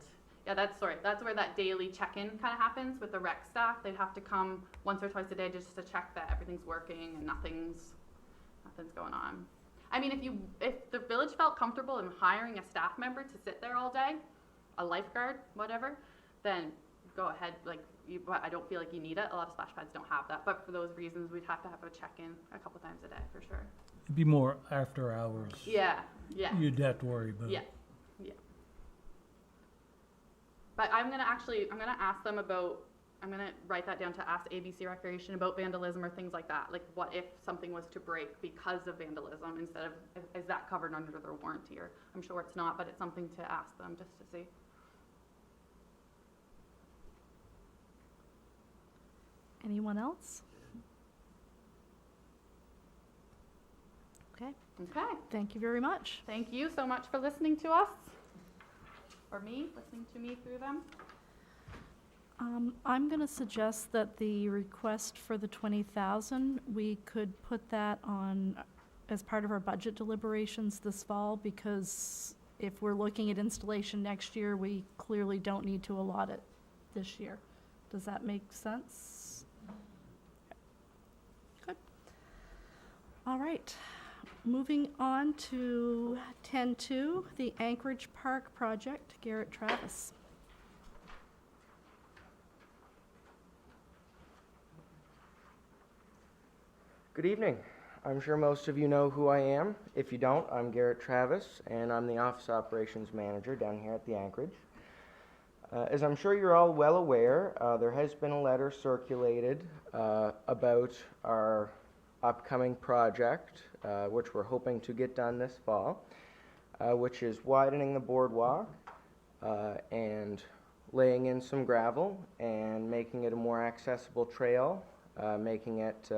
yeah, that's where that daily check-in kind of happens with the rec staff. They'd have to come once or twice a day just to check that everything's working and nothing's going on. I mean, if the village felt comfortable in hiring a staff member to sit there all day, a lifeguard, whatever, then go ahead. Like, but I don't feel like you need it. A lot of splash pads don't have that, but for those reasons, we'd have to have a check-in a couple times a day for sure. It'd be more after hours. Yeah, yeah. You'd have to worry about. Yeah, yeah. But I'm gonna ask them about, I'm gonna write that down to ask ABC Recreation about vandalism or things like that. Like, what if something was to break because of vandalism instead of, is that covered under their warranty? Or I'm sure it's not, but it's something to ask them just to see. Anyone else? Okay, Okay, thank you very much. thank you so much for listening to us. Or listening to me through them. I'm going to suggest that the request for the 20,000, we could put that on as part of our budget deliberations this fall, because if we're looking at installation next year, we clearly don't need to allot it this year. Does that make sense? Good. All right. Moving on to 10.2, the Anchorage Park project. Garrett Travis. Good evening. I'm sure most of you know who I am. If you don't, I'm Garrett Travis, and I'm the Office Operations Manager down here at the Anchorage. As I'm sure you're all well aware, there has been a letter circulated about our upcoming project, which we're hoping to get done this fall, which is widening the boardwalk and laying in some gravel and making it a more accessible trail, making it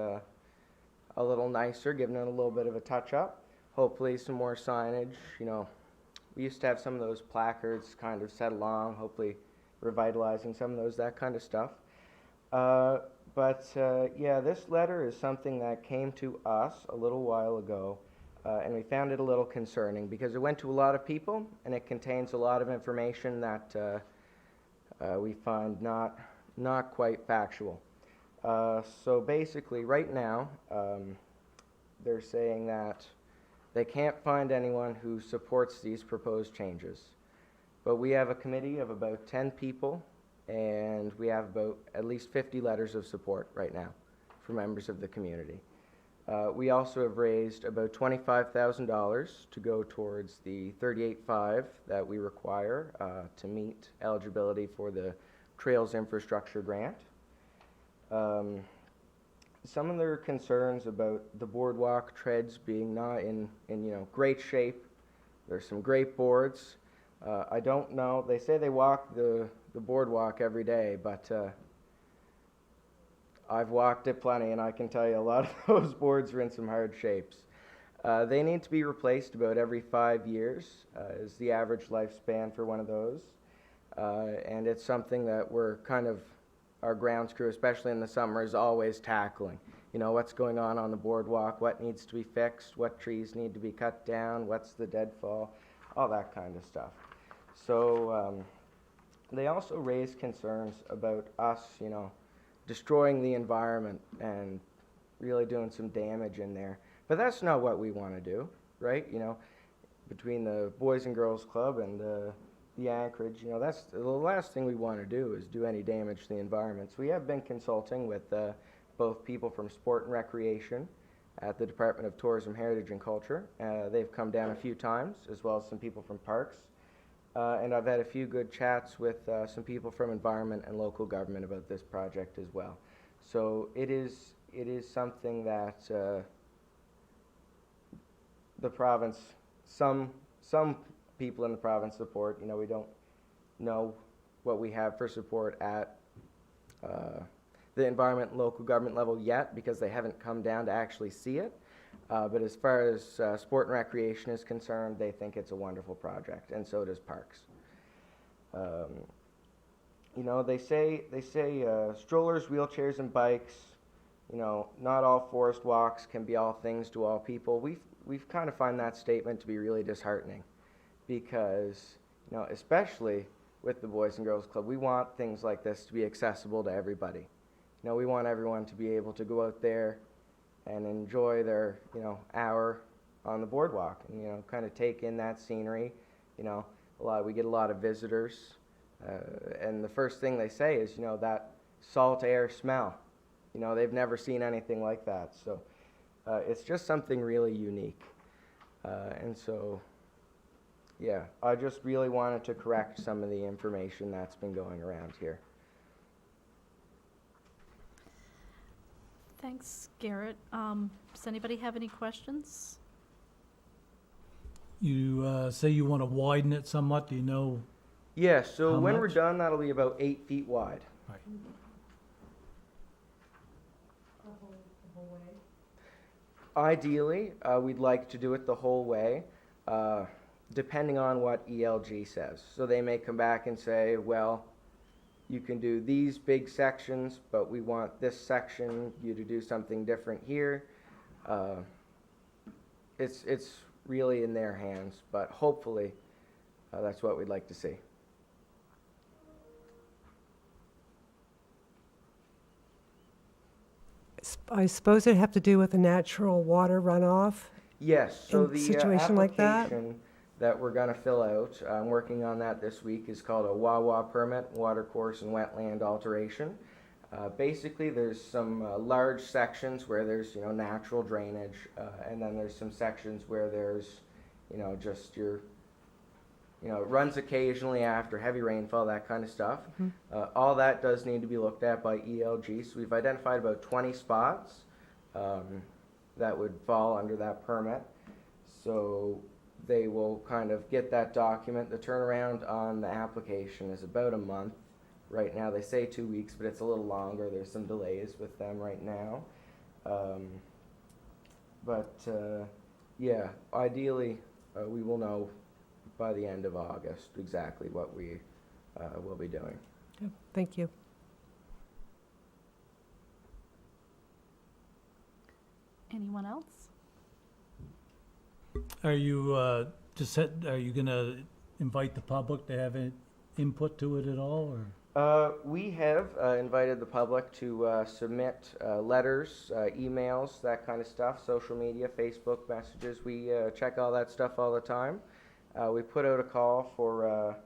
a little nicer, giving it a little bit of a touch-up. Hopefully some more signage. You know, we used to have some of those placards kind of set along, hopefully revitalizing some of those, that kind of stuff. Yeah, this letter is something that came to us a little while ago, and we found it a little concerning because it went to a lot of people, and it contains a lot of information that we find not quite factual. So basically, right now, they're saying that they can't find anyone who supports these proposed changes. But we have a committee of about 10 people, and we have about at least 50 letters of support right now from members of the community. We also have raised about $25,000 to go towards the $38,500 that we require to meet eligibility for the Trails Infrastructure Grant. Some of their concerns about the boardwalk treads being not in great shape. There's some great boards. I don't know. They say they walk the boardwalk every day, but I've walked it plenty, and I can tell you a lot of those boards are in some hard shapes. They need to be replaced about every 5 years is the average lifespan for one of those. And it's something that we're kind of, our grounds crew, especially in the summer, is always tackling. You know, what's going on the boardwalk, what needs to be fixed, what trees need to be cut down, what's the deadfall, all that kind of stuff. So they also raise concerns about us, destroying the environment and really doing some damage in there. But that's not what we want to do, right? Between the Boys and Girls Club and the Anchorage, that's the last thing we want to do is do any damage to the environment. So we have been consulting with both people from Sport and Recreation at the Department of Tourism, Heritage and Culture. They've come down a few times, as well as some people from Parks. And I've had a few good chats with some people from environment and local government about this project as well. So it is something that the province, some people in the province support. You know, we don't know what we have for support at the environment and local government level yet, because they haven't come down to actually see it. But as far as sport and recreation is concerned, they think it's a wonderful project, and so does Parks. You know, they say strollers, wheelchairs, and bikes. You know, not all forest walks can be all things to all people. We've kind of find that statement to be really disheartening, because, you know, especially with the Boys and Girls Club, we want things like this to be accessible to everybody. You know, we want everyone to be able to go out there and enjoy their, you know, hour on the boardwalk, and, you know, kind of take in that scenery. You know, we get a lot of visitors, and the first thing they say is, you know, that salt air smell. You know, they've never seen anything like that. So it's just something really unique. And so, yeah, I just really wanted to correct some of the information that's been going around here. Thanks, Garrett. Does anybody have any questions? You say you want to widen it somewhat. Do you know? Yeah, so How when we're much? done, that'll be about 8 feet wide. Right. The whole way? Ideally, we'd like to do it the whole way, depending on what ELG says. So they may come back and say, well, you can do these big sections, but we want this section, you to do something different here. It's really in their hands, but hopefully that's what we'd like to see. I suppose it'd have to do with the natural water runoff. Yes, so In the situation like that? application that we're going to fill out, I'm working on that this week, is called a WAWA permit, water course and wetland alteration. Basically, there's some large sections where there's, you know, natural drainage, and then there's some sections where there's, you know, just your, you know, it runs occasionally after heavy rainfall, that kind of stuff. All that does need to be looked at by ELG, so we've identified about 20 spots that would fall under that permit. So they will kind of get that document. The turnaround on the application is about a month. Right now they say 2 weeks, but it's a little longer. There's some delays with them right now. Yeah, ideally we will know by the end of August exactly what we will be doing. Yeah, thank you. Anyone else? Are you are you gonna invite the public to have input to it at all, or? We have invited the public to submit letters, emails, that kind of stuff, social media, Facebook messages. We check all that stuff all the time. We put out a call for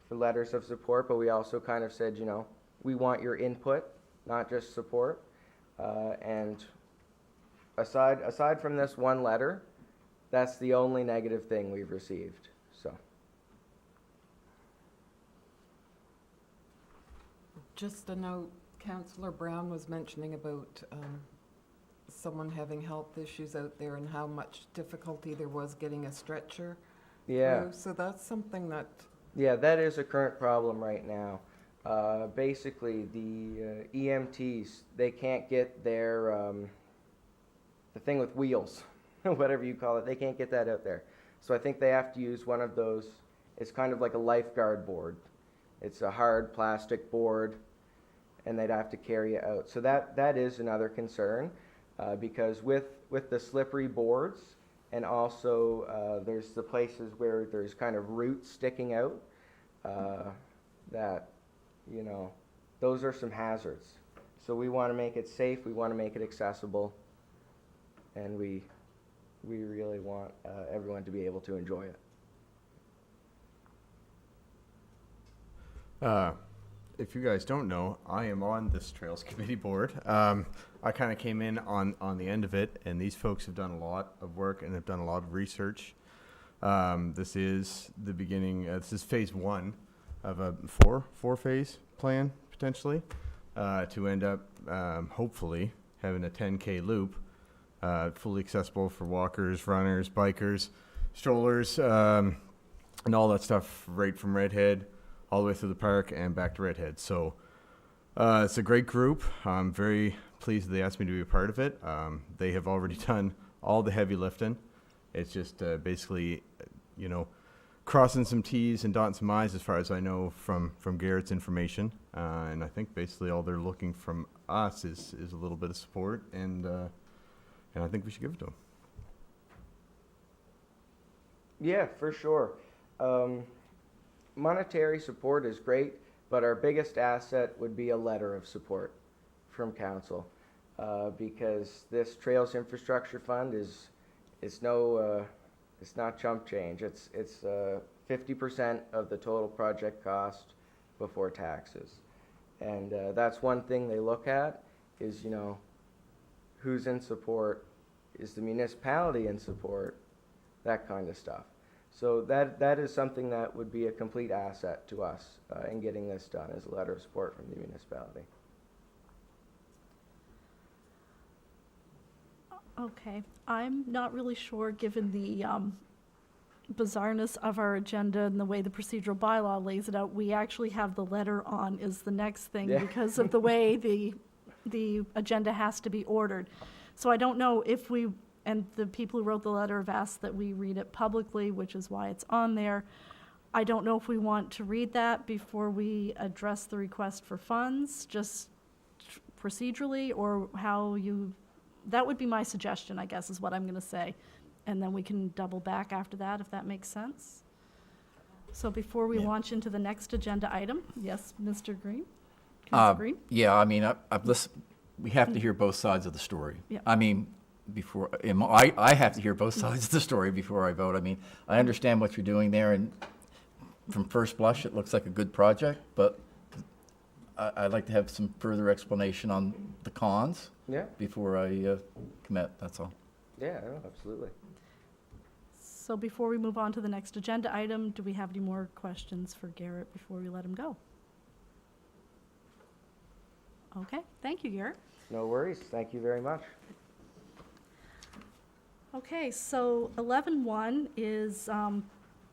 letters of support, but we also kind of said, you know, we want your input, not just support. And aside from this one letter, that's the only negative thing we've received. So. Just a note, Councillor Brown was mentioning about someone having health issues out there and how much difficulty there was getting a stretcher Yeah. through. So that's something that, Yeah, that is a current problem right now. Basically, the EMTs, they can't get their, the thing with wheels, whatever you call it, they can't get that out there. So I think they have to use one of those, it's kind of like a lifeguard board. It's a hard plastic board, and they'd have to carry it out. So that is another concern, because with the slippery boards, and also there's the places where there's kind of roots sticking out, that, you know, those are some hazards. So we want to make it safe, we want to make it accessible, and we really want everyone to be able to enjoy it. If you guys don't know, I am on this Trails Committee board. I kind of came in on the end of it, and these folks have done a lot of work and have done a lot of research. This is the beginning, this is phase one of a four-phase plan, potentially, to end up, hopefully, having a 10K loop, fully accessible for walkers, runners, bikers, strollers, and all that stuff right from Redhead all the way through the park and back to Redhead. So it's a great group. I'm very pleased that they asked me to be a part of it. They have already done all the heavy lifting. It's just basically, crossing some T's and dotting some I's as far as I know from Garrett's information. And I think basically all they're looking from us is a little bit of support, and I think we should give it to them. Yeah, for sure. Monetary support is great, but our biggest asset would be a letter of support from council, because this Trails Infrastructure Fund is it's not chump change. It's 50% of the total project cost before taxes, and that's one thing they look at is who's in support, is the municipality in support, that kind of stuff. So that is something that would be a complete asset to us in getting this done, is a letter of support from the municipality. Okay, I'm not really sure, given the bizarreness of our agenda and the way the procedural bylaw lays it out, we actually have the letter on is the next thing because of the way the agenda has to be ordered. So I don't know if we, and the people who wrote the letter have asked that we read it publicly, which is why it's on there. I don't know if we want to read that before we address the request for funds, just procedurally, or how you, that would be my suggestion, I guess, is what I'm going to say. And then we can double back after that, if that makes sense. So before we launch into the next agenda item, yes, Mr. Green? Councilor Green? Yeah, I mean, I've listened, we have to hear both sides of the story. Yeah. I mean, I have to hear both sides of the story before I vote. I mean, I understand what you're doing there, and from first blush, it looks like a good project, but I'd like to have some further explanation on the cons before I commit, that's all. Yeah, no, absolutely. So before we move on to the next agenda item, do we have any more questions for Garrett before we let him go? Okay, thank you, Garrett. No worries, thank you very much. Okay, so 11.1 is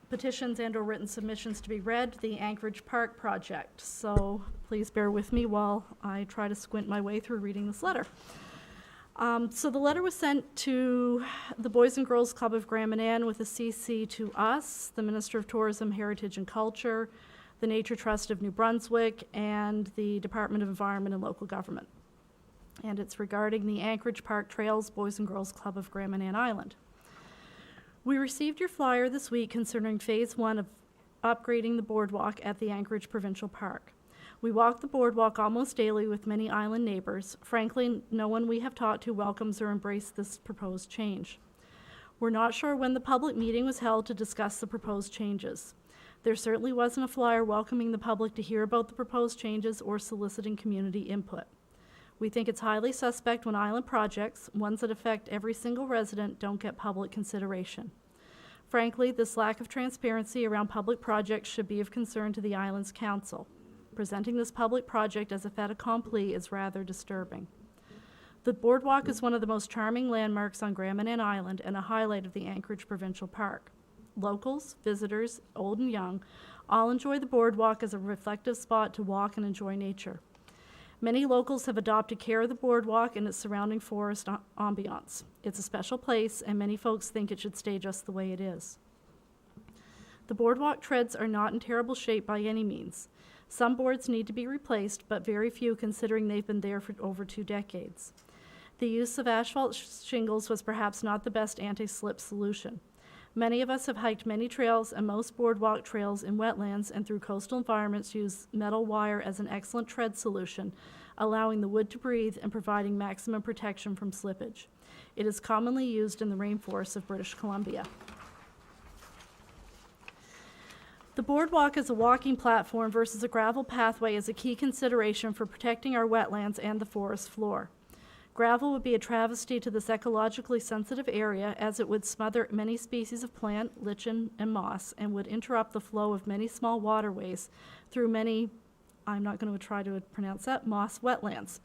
petitions and/or written submissions to be read, the Anchorage Park project. So please bear with me while I try to squint my way through reading this letter. So the letter was sent to the Boys and Girls Club of Grand Manan with a CC to us, the Minister of Tourism, Heritage and Culture, the Nature Trust of New Brunswick, and the Department of Environment and Local Government. And it's regarding the Anchorage Park Trails Boys and Girls Club of Grand Manan Island. We received your flyer this week concerning Phase 1 of upgrading the boardwalk at the Anchorage Provincial Park. We walk the boardwalk almost daily with many island neighbors. Frankly, no one we have talked to welcomes or embraced this proposed change. We're not sure when the public meeting was held to discuss the proposed changes. There certainly wasn't a flyer welcoming the public to hear about the proposed changes or soliciting community input. We think it's highly suspect when island projects, ones that affect every single resident, don't get public consideration. Frankly, this lack of transparency around public projects should be of concern to the island's council. Presenting this public project as a fait accompli is rather disturbing. The boardwalk is one of the most charming landmarks on Grand Manan Island and a highlight of the Anchorage Provincial Park. Locals, visitors, old and young, all enjoy the boardwalk as a reflective spot to walk and enjoy nature. Many locals have adopted care of the boardwalk and its surrounding forest ambiance. It's a special place, and many folks think it should stay just the way it is. The boardwalk treads are not in terrible shape by any means. Some boards need to be replaced, but very few considering they've been there for over 2 decades. The use of asphalt shingles was perhaps not the best anti-slip solution. Many of us have hiked many trails, and most boardwalk trails in wetlands and through coastal environments use metal wire as an excellent tread solution, allowing the wood to breathe and providing maximum protection from slippage. It is commonly used in the rainforests of British Columbia. The boardwalk as a walking platform versus a gravel pathway is a key consideration for protecting our wetlands and the forest floor. Gravel would be a travesty to this ecologically sensitive area, as it would smother many species of plant, lichen, and moss, and would interrupt the flow of many small waterways through many, I'm not going to try to pronounce that, moss wetlands.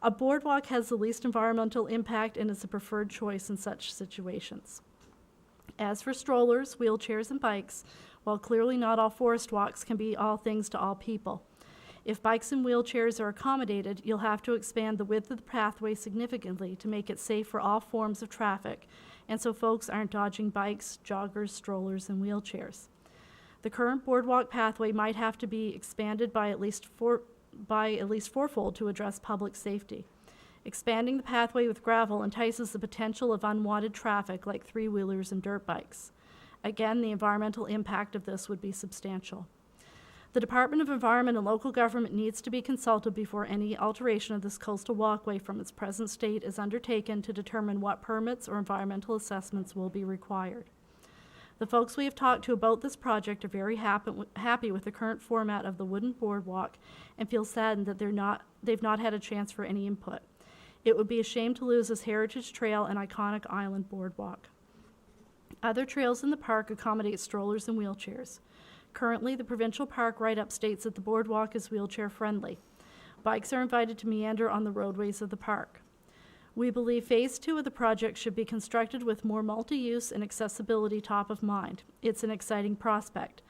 A boardwalk has the least environmental impact and is the preferred choice in such situations. As for strollers, wheelchairs, and bikes, while clearly not all forest walks can be all things to all people. If bikes and wheelchairs are accommodated, you'll have to expand the width of the pathway significantly to make it safe for all forms of traffic, and so folks aren't dodging bikes, joggers, strollers, and wheelchairs. The current boardwalk pathway might have to be expanded by at least fourfold to address public safety. Expanding the pathway with gravel entices the potential of unwanted traffic like three-wheelers and dirt bikes. Again, the environmental impact of this would be substantial. The Department of Environment and Local Government needs to be consulted before any alteration of this coastal walkway from its present state is undertaken to determine what permits or environmental assessments will be required. The folks we have talked to about this project are very happy with the current format of the wooden boardwalk and feel saddened that they've not had a chance for any input. It would be a shame to lose this heritage trail and iconic island boardwalk. Other trails in the park accommodate strollers and wheelchairs. Currently, the Provincial Park write-up states that the boardwalk is wheelchair-friendly. Bikes are invited to meander on the roadways of the park. We believe Phase 2 of the project should be constructed with more multi-use and accessibility top of mind. It's an exciting prospect.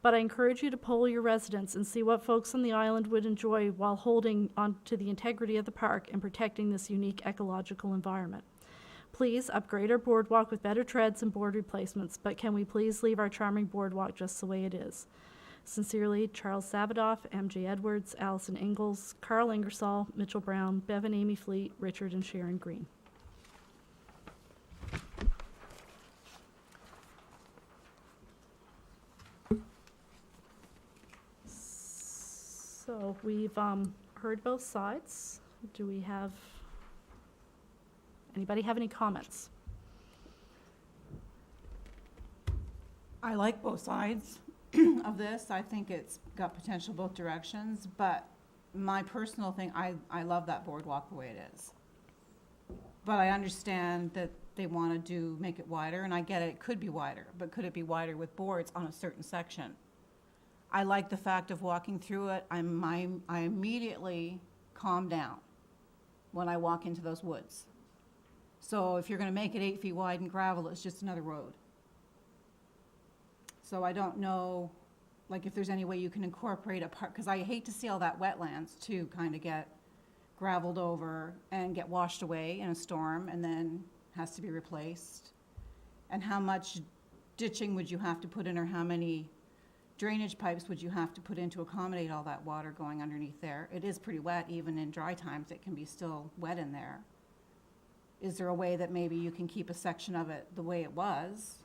But I encourage you to poll your residents and see what folks on the island would enjoy while holding on to the integrity of the park and protecting this unique ecological environment. Please upgrade our boardwalk with better treads and board replacements, but can we please leave our charming boardwalk just the way it is? Sincerely, Charles Savadoff, MJ Edwards, Allison Ingalls, Carl Ingersoll, Mitchell Brown, Bevan Amy Fleet, Richard and Sharon Green. So we've heard both sides. Do we have, anybody have any comments? I like both sides of this. I think it's got potential both directions, but my personal thing, I love that boardwalk the way it is. But I understand that they want to make it wider, and I get it could be wider, but could it be wider with boards on a certain section? I like the fact of walking through it. I immediately calm down when I walk into those woods. So if you're going to make it 8 feet wide and gravel, it's just another road. So I don't know, like, if there's any way you can incorporate a part, because I hate to see all that wetlands too kind of get graveled over and get washed away in a storm and then has to be replaced. And how much ditching would you have to put in, or how many drainage pipes would you have to put in to accommodate all that water going underneath there? It is pretty wet. Even in dry times, it can be still wet in there. Is there a way that maybe you can keep a section of it the way it was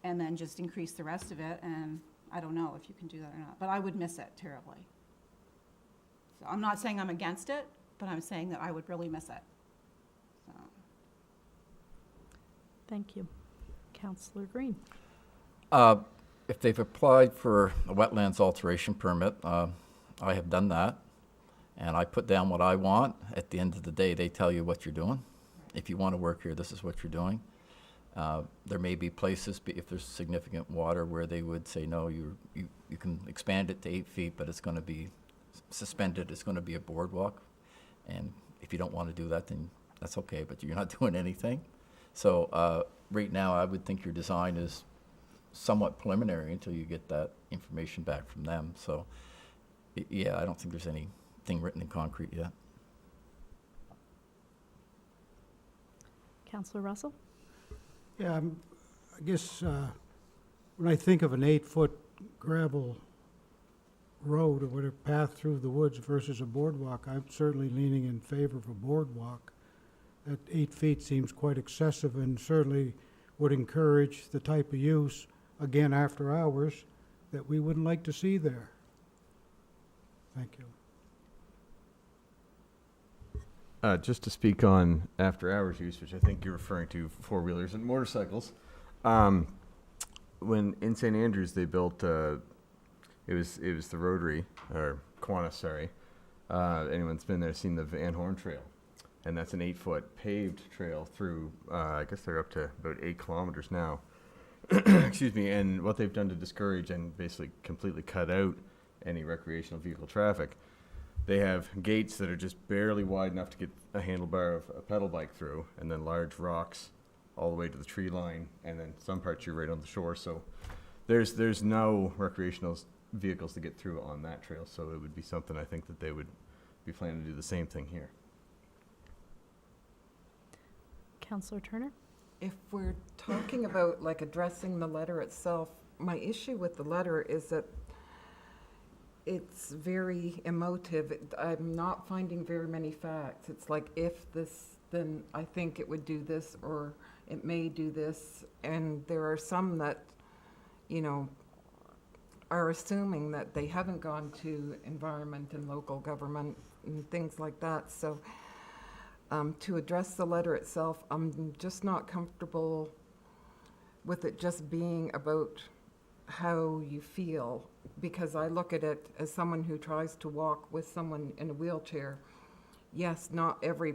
and then just increase the rest of it? And I don't know if you can do that or not, but I would miss it terribly. So I'm not saying I'm against it, but I'm saying that I would really miss it. So. Thank you. Councillor Green. If they've applied for a wetlands alteration permit, I have done that, and I put down what I want. At the end of the day, they tell you what you're doing. If you want to work here, this is what you're doing. There may be places, if there's significant water, where they would say, no, you can expand it to 8 feet, but it's going to be suspended. It's going to be a boardwalk. And if you don't want to do that, then that's okay, but you're not doing anything. So right now, I would think your design is somewhat preliminary until you get that information back from them. So, yeah, I don't think there's anything written in concrete yet. Councillor Russell? Yeah, I guess when I think of an 8-foot gravel road or whatever path through the woods versus a boardwalk, I'm certainly leaning in favor of a boardwalk. That 8 feet seems quite excessive and certainly would encourage the type of use, again, after hours, that we wouldn't like to see there. Thank you. Just to speak on after-hours use, which I think you're referring to four-wheelers and motorcycles. When in St. Andrews they built, it was the Rotary, or Kiwanis, sorry. Anyone's been there, seen the Van Horn Trail. and that's an 8-foot paved trail through, I guess they're up to about 8 kilometers now. Excuse me, and what they've done to discourage and basically completely cut out any recreational vehicle traffic, they have gates that are just barely wide enough to get a handlebar of a pedal bike through, and then large rocks all the way to the tree line, and then some parts you're right on the shore. So there's no recreational vehicles to get through on that trail, so it would be something I think that they would be planning to do the same thing here. Councillor Turner? If we're talking about like addressing the letter itself, my issue with the letter is that it's very emotive. I'm not finding very many facts. It's like, if this, then I think it would do this, or it may do this. And there are some that, you know, are assuming that they haven't gone to environment and local government and things like that. So to address the letter itself, I'm just not comfortable with it just being about how you feel, because I look at it as someone who tries to walk with someone in a wheelchair. Yes, not every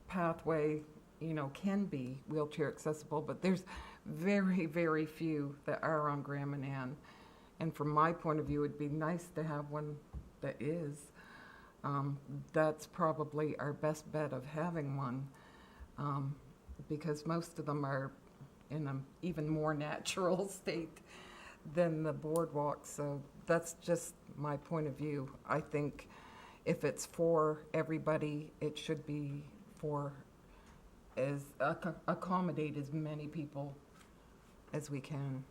pathway, you know, can be wheelchair accessible, but there's very, very few that are on Grand Manan. And from my point of view, it'd be nice to have one that is. That's probably our best bet of having one, because most of them are in an even more natural state than the boardwalk. So that's just my point of view. I think if it's for everybody, it should be for accommodate as many people as we can.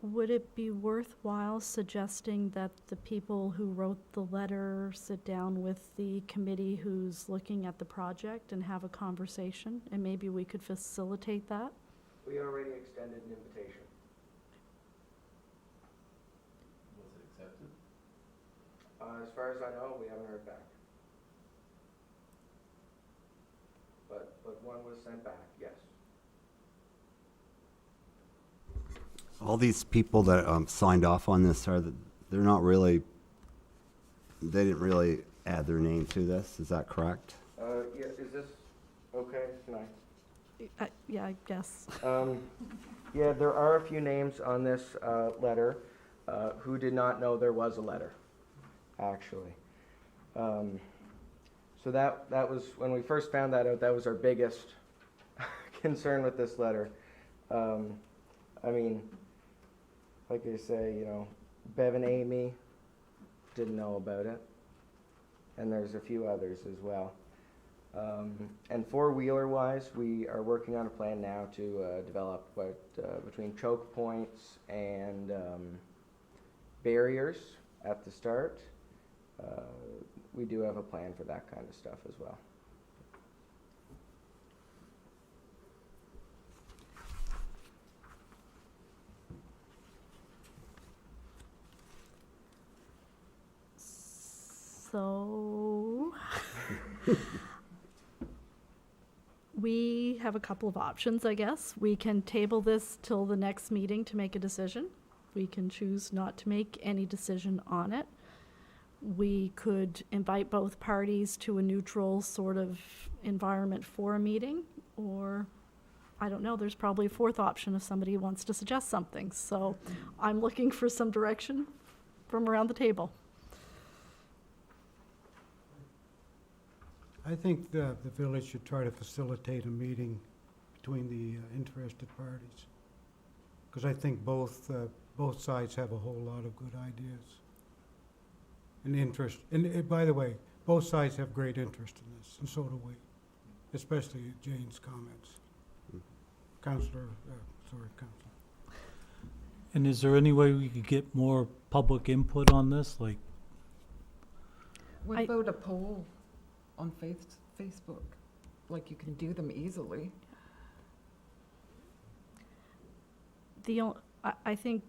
Would it be worthwhile suggesting that the people who wrote the letter sit down with the committee who's looking at the project and have a conversation, and maybe we could facilitate that? We already extended an invitation. Was it accepted? As far as I know, we haven't heard back. But one was sent back, yes. All these people that signed off on this they're not really, they didn't really add their name to this. Is that correct? Yeah, is this okay? Can I? Yeah, I guess. Yeah, there are a few names on this letter who did not know there was a letter, actually. So that was, when we first found that out, that was our biggest concern with this letter. I mean, like I say, you know, Bev and Amy didn't know about it, and there's a few others as well. And four-wheeler wise, we are working on a plan now to develop what between choke points and barriers at the start. We do have a plan for that kind of stuff as well. So we have a couple of options, I guess. We can table this till the next meeting to make a decision. We can choose not to make any decision on it. We could invite both parties to a neutral sort of environment for a meeting, or I don't know, there's probably a fourth option if somebody wants to suggest something. So I'm looking for some direction from around the table. I think the village should try to facilitate a meeting between the interested parties, because I think both sides have a whole lot of good ideas and interest. And by the way, both sides have great interest in this, and so do we, especially Jane's comments. Councillor. And is there any way we could get more public input on this? Like, What about a poll on Facebook? Like, you can do them easily. I think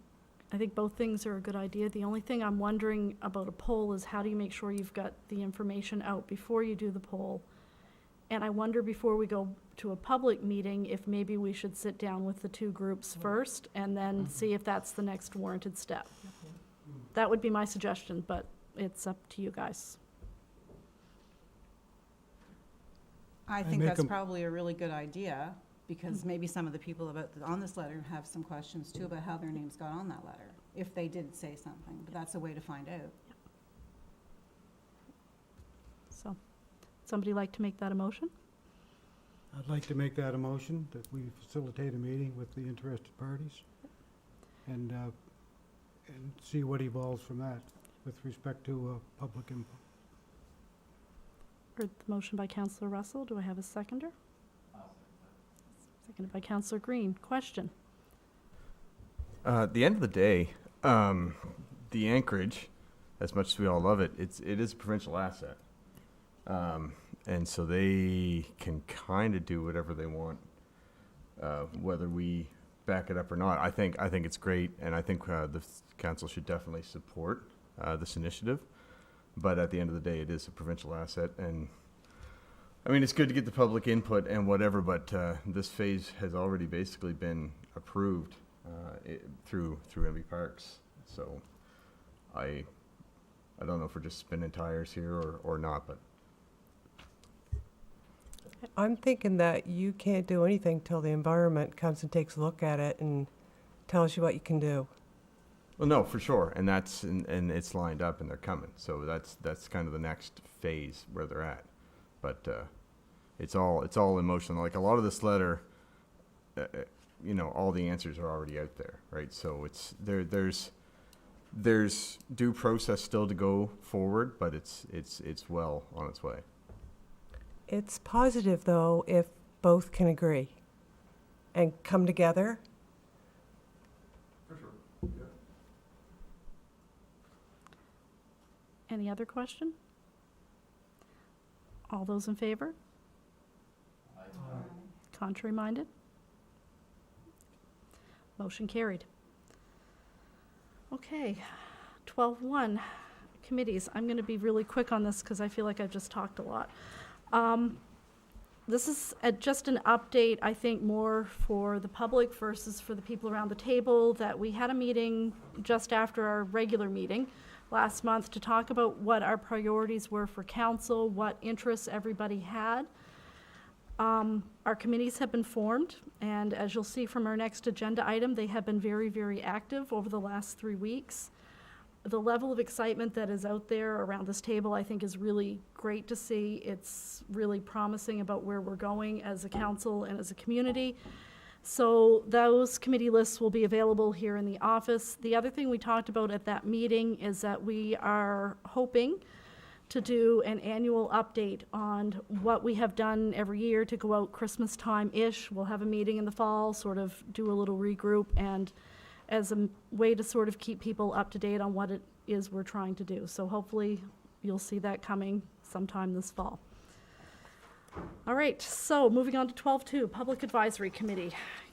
both things are a good idea. The only thing I'm wondering about a poll is how do you make sure you've got the information out before you do the poll? And I wonder, before we go to a public meeting, if maybe we should sit down with the two groups first and then see if that's the next warranted step. That would be my suggestion, but it's up to you guys. I think make that's 'em- probably a really good idea, because maybe some of the people on this letter have some questions too about how their names got on that letter, if they did say something, but that's a way to find out. So, somebody like to make that a motion? I'd like to make that a motion, that we facilitate a meeting with the interested parties and see what evolves from that with respect to public input. Heard the motion by Councillor Russell. Do I have a seconder? Seconded by Councillor Green. Question? At the end of the day, the Anchorage, as much as we all love it, it is a provincial asset. And so they can kind of do whatever they want, whether we back it up or not. I think it's great, and I think the council should definitely support this initiative. But at the end of the day, it is a provincial asset, and I mean, it's good to get the public input and whatever, but this phase has already basically been approved through MB Parks. So I don't know if we're just spinning tires here or not, but I'm thinking that you can't do anything till the environment comes and takes a look at it and tells you what you can do. well, no, for sure, and that's and it's lined up and they're coming. So that's kind of the next phase where they're at. But it's all emotional. Like a lot of this letter, all the answers are already out there, right? So it's there's due process still to go forward, but it's well on its way. It's positive, though, if both can agree and come together. For sure. Yeah. Any other question? All those in favor? Contrary minded? Motion carried. Okay, 12.1, committees. I'm going to be really quick on this because I feel like I've just talked a lot. This is just an update, I think, more for the public versus for the people around the table, that we had a meeting just after our regular meeting last month to talk about what our priorities were for council, what interests everybody had. Our committees have been formed, and as you'll see from our next agenda item, they have been very, very active over the last 3 weeks. The level of excitement that is out there around this table, I think, is really great to see. It's really promising about where we're going as a council and as a community. So those committee lists will be available here in the office. The other thing we talked about at that meeting is that we are hoping to do an annual update on what we have done every year to go out Christmas time-ish. We'll have a meeting in the fall, sort of do a little regroup, and as a way to sort of keep people up to date on what it is we're trying to do. So hopefully you'll see that coming sometime this fall. All right, so moving on to 12.2, Public Advisory Committee.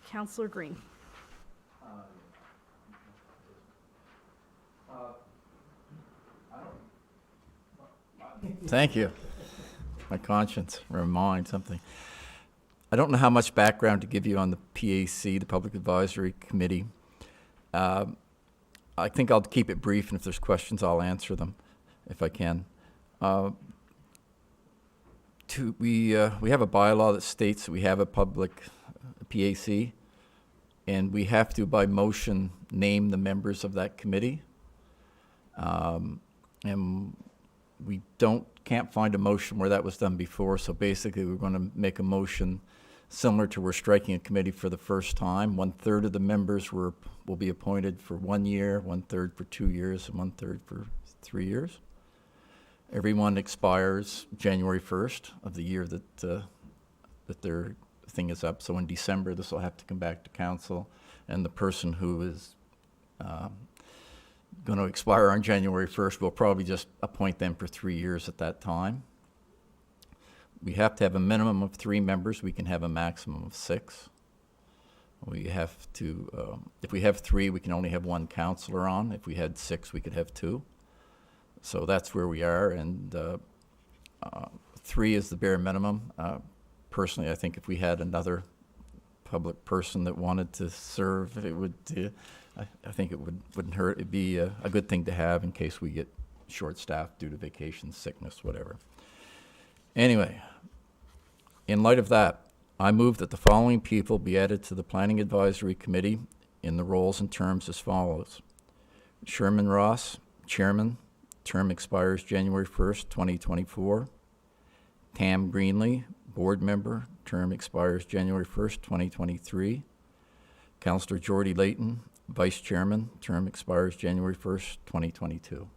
Councillor Green. Thank you. My conscience remind something. I don't know how much background to give you on the PAC, the Public Advisory Committee. I think I'll keep it brief, and if there's questions, I'll answer them if I can. We have a bylaw that states that we have a public PAC, and we have to, by motion, name the members of that committee. And we can't find a motion where that was done before, so basically we're going to make a motion similar to we're striking a committee for the first time. 1/3 of the members will be appointed for 1 year, 1/3 for 2 years, and 1/3 for 3 years. Everyone expires January 1st of the year that their thing is up. So in December, this will have to come back to council, and the person who is going to expire on January 1st, we'll probably just appoint them for 3 years at that time. We have to have a minimum of 3 members. We can have a maximum of 6. We have to, if we have 3, we can only have 1 councillor on. If we had 6, we could have 2. So that's where we are, and 3 is the bare minimum. Personally, I think if we had another public person that wanted to serve, it would, I think it wouldn't hurt. It'd be a good thing to have in case we get short-staffed due to vacation, sickness, whatever. Anyway, in light of that, I move that the following people be added to the Planning Advisory Committee in the roles and terms as follows. Sherman Ross, Chairman, term expires January 1st, 2024. Tam Greenlee, Board Member, term expires January 1st, 2023. Councillor Geordie Layton, Vice Chairman, term expires January 1st, 2022.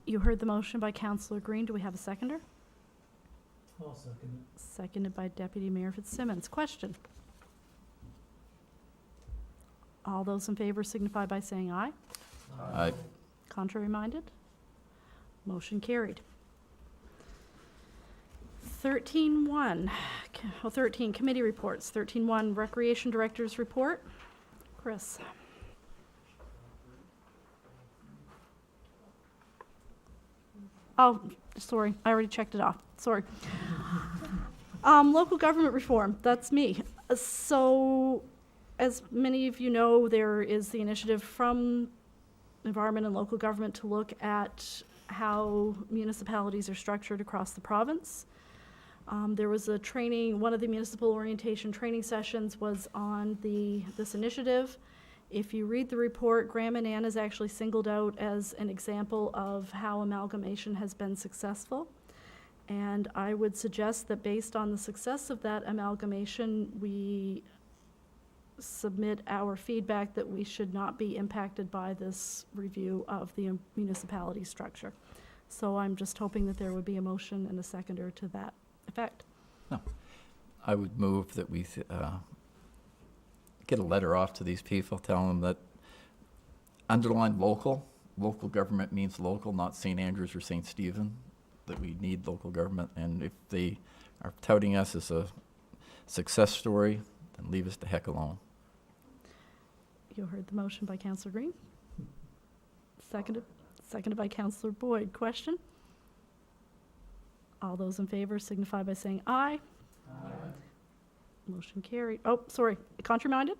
You heard the motion by Councillor Green. Do we have a seconder? I'll second it. Seconded by Deputy Mayor Fitzsimmons. Question? All those in favor signify by saying aye. Aye. Contrary minded? Motion carried. 13.1, 13 committee reports. 13.1 Recreation Director's Report. Chris. Oh, sorry, I already checked it off. Sorry. Local government reform, that's me. So, as many of you know, there is the initiative from environment and local government to look at how municipalities are structured across the province. There was a training, one of the municipal orientation training sessions was on this initiative. If you read the report, Manan is actually singled out as an example of how amalgamation has been successful. And I would suggest that based on the success of that amalgamation, we submit our feedback that we should not be impacted by this review of the municipality structure. So I'm just hoping that there would be a motion and a seconder to that effect. No. I would move that we get a letter off to these people, telling them that underline local government means local, not St. Andrews or St. Stephen, that we need local government, and if they are touting us as a success story, then leave us the heck alone. You heard the motion by Councillor Green. Seconded by Councillor Boyd. Question? All those in favor signify by saying aye. Aye. Motion carried. Oh, sorry, contrary-minded?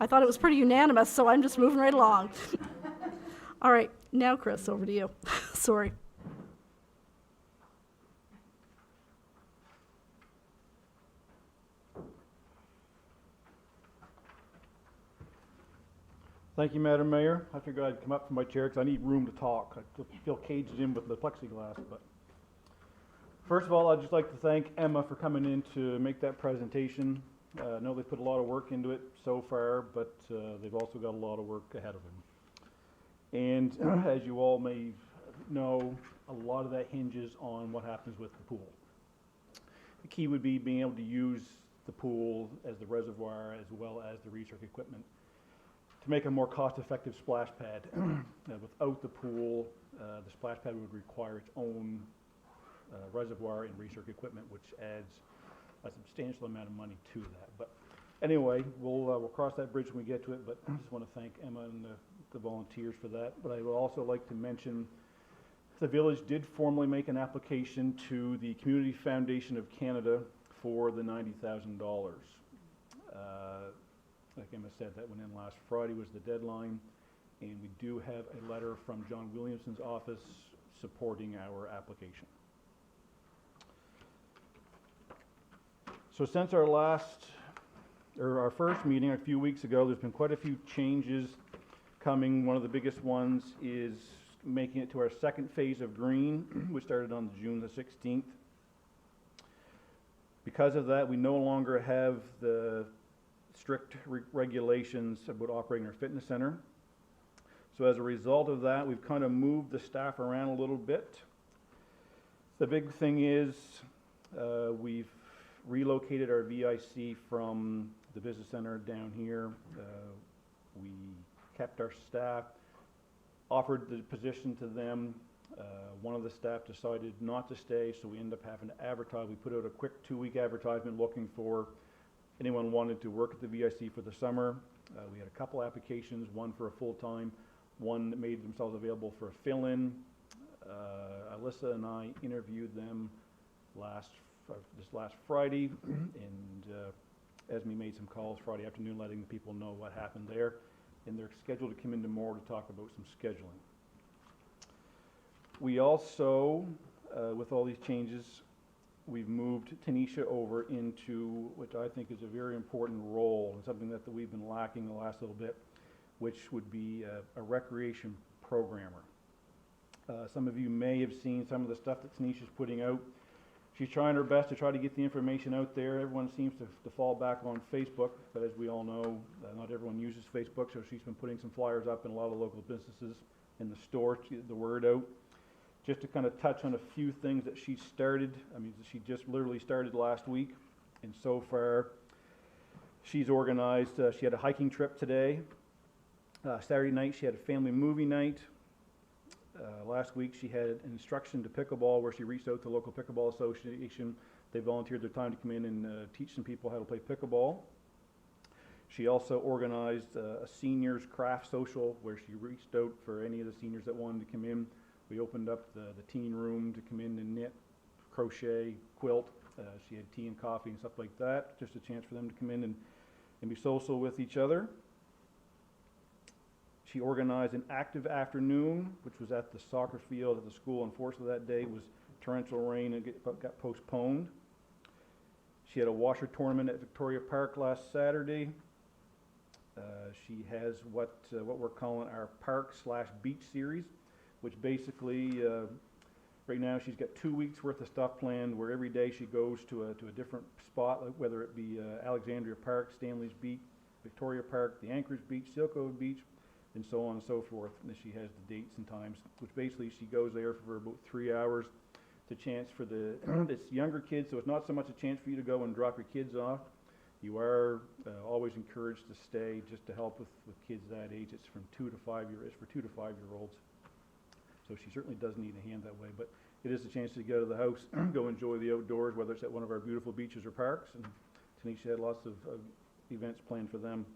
I thought it was pretty unanimous, so I'm just moving right along. All right, now Chris, over to you. Sorry. Thank you, Madam Mayor. I figured I'd come up from my chair because I need room to talk. I feel caged in with the plexiglass. But first of all, I'd just like to thank Emma for coming in to make that presentation. I know they put a lot of work into it so far, but they've also got a lot of work ahead of them. And as you all may know, a lot of that hinges on what happens with the pool. The key would be being able to use the pool as the reservoir as well as the recirc equipment to make a more cost-effective splash pad. Without the pool, the splash pad would require its own reservoir and recirc equipment, which adds a substantial amount of money to that. But anyway, we'll cross that bridge when we get to it, but I just want to thank Emma and the volunteers for that. But I would also like to mention the village did formally make an application to the Community Foundation of Canada for the $90,000. Like Emma said, that went in last Friday was the deadline, and we do have a letter from John Williamson's office supporting our application. So since our first meeting a few weeks ago, there's been quite a few changes coming. One of the biggest ones is making it to our second phase of green, which started on June the 16th. Because of that, we no longer have the strict regulations about operating our fitness center. So as a result of that, we've kind of moved the staff around a little bit. The big thing is we've relocated our VIC from the business center down here. We kept our staff, offered the position to them. One of the staff decided not to stay, so we ended up having to advertise. We put out a quick 2-week advertisement looking for anyone wanted to work at the VIC for the summer. We had a couple applications, one for a full-time, one that made themselves available for a fill-in. Alyssa and I interviewed them this last Friday, and Esme made some calls Friday afternoon letting the people know what happened there. and they're scheduled to come in tomorrow to talk about some scheduling. We also, with all these changes, we've moved Tanisha over into, which I think is a very important role, and something that we've been lacking the last little bit, which would be a recreation programmer. Some of you may have seen some of the stuff that Tanisha's putting out. She's trying her best to try to get the information out there. Everyone seems to fall back on Facebook, but as we all know, not everyone uses Facebook, so she's been putting some flyers up in a lot of local businesses in the store to get the word out. Just to kind of touch on a few things that she started. I mean, she just literally started last week, and so far she's organized, she had a hiking trip today. Saturday night she had a family movie night. Last week she had an instruction to pickleball where she reached out to the local pickleball association. They volunteered their time to come in and teach some people how to play pickleball. She also organized a seniors craft social where she reached out for any of the seniors that wanted to come in. We opened up the teen room to come in and knit, crochet, quilt. She had tea and coffee and stuff like that. Just a chance for them to come in and be social with each other. She organized an active afternoon, which was at the soccer field at the school. Unfortunately, that day was torrential rain and got postponed. She had a washer tournament at Victoria Park last Saturday. She has what we're calling our park/beach series, which basically, right now she's got 2 weeks worth of stuff planned where every day she goes to a different spot, like whether it be Alexandria Park, Stanley's Beach, Victoria Park, the Anchorage Beach, Silco Beach, and so on and so forth. And she has the dates and times, which basically she goes there for about 3 hours. It's a chance for it's younger kids, so it's not so much a chance for you to go and drop your kids off. You are always encouraged to stay just to help with kids that age. It's from 2 to 5 years, it's for 2 to 5 year olds. So she certainly does need a hand that way, but it is a chance to go to the house, go enjoy the outdoors, whether it's at one of our beautiful beaches or parks. And Tanisha had lots of events planned for them.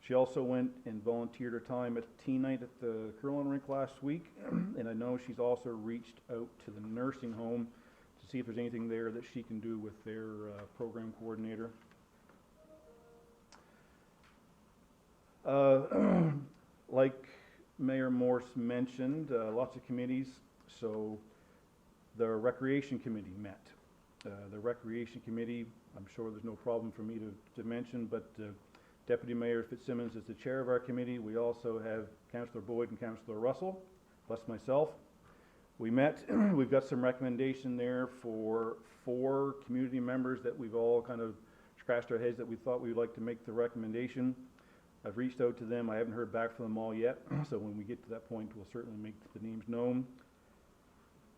She also went and volunteered her time at teen night at the curling rink last week, and I know she's also reached out to the nursing home to see if there's anything there that she can do with their program coordinator. Like Mayor Morse mentioned, lots of committees. So the Recreation Committee met. The Recreation Committee, I'm sure there's no problem for me to mention, but Deputy Mayor Fitzsimmons is the chair of our committee. We also have Councillor Boyd and Councillor Russell, plus myself. We met, we've got some recommendation there for 4 community members that we've all kind of scratched our heads that we thought we'd like to make the recommendation. I've reached out to them. I haven't heard back from them all yet, so when we get to that point, we'll certainly make the names known.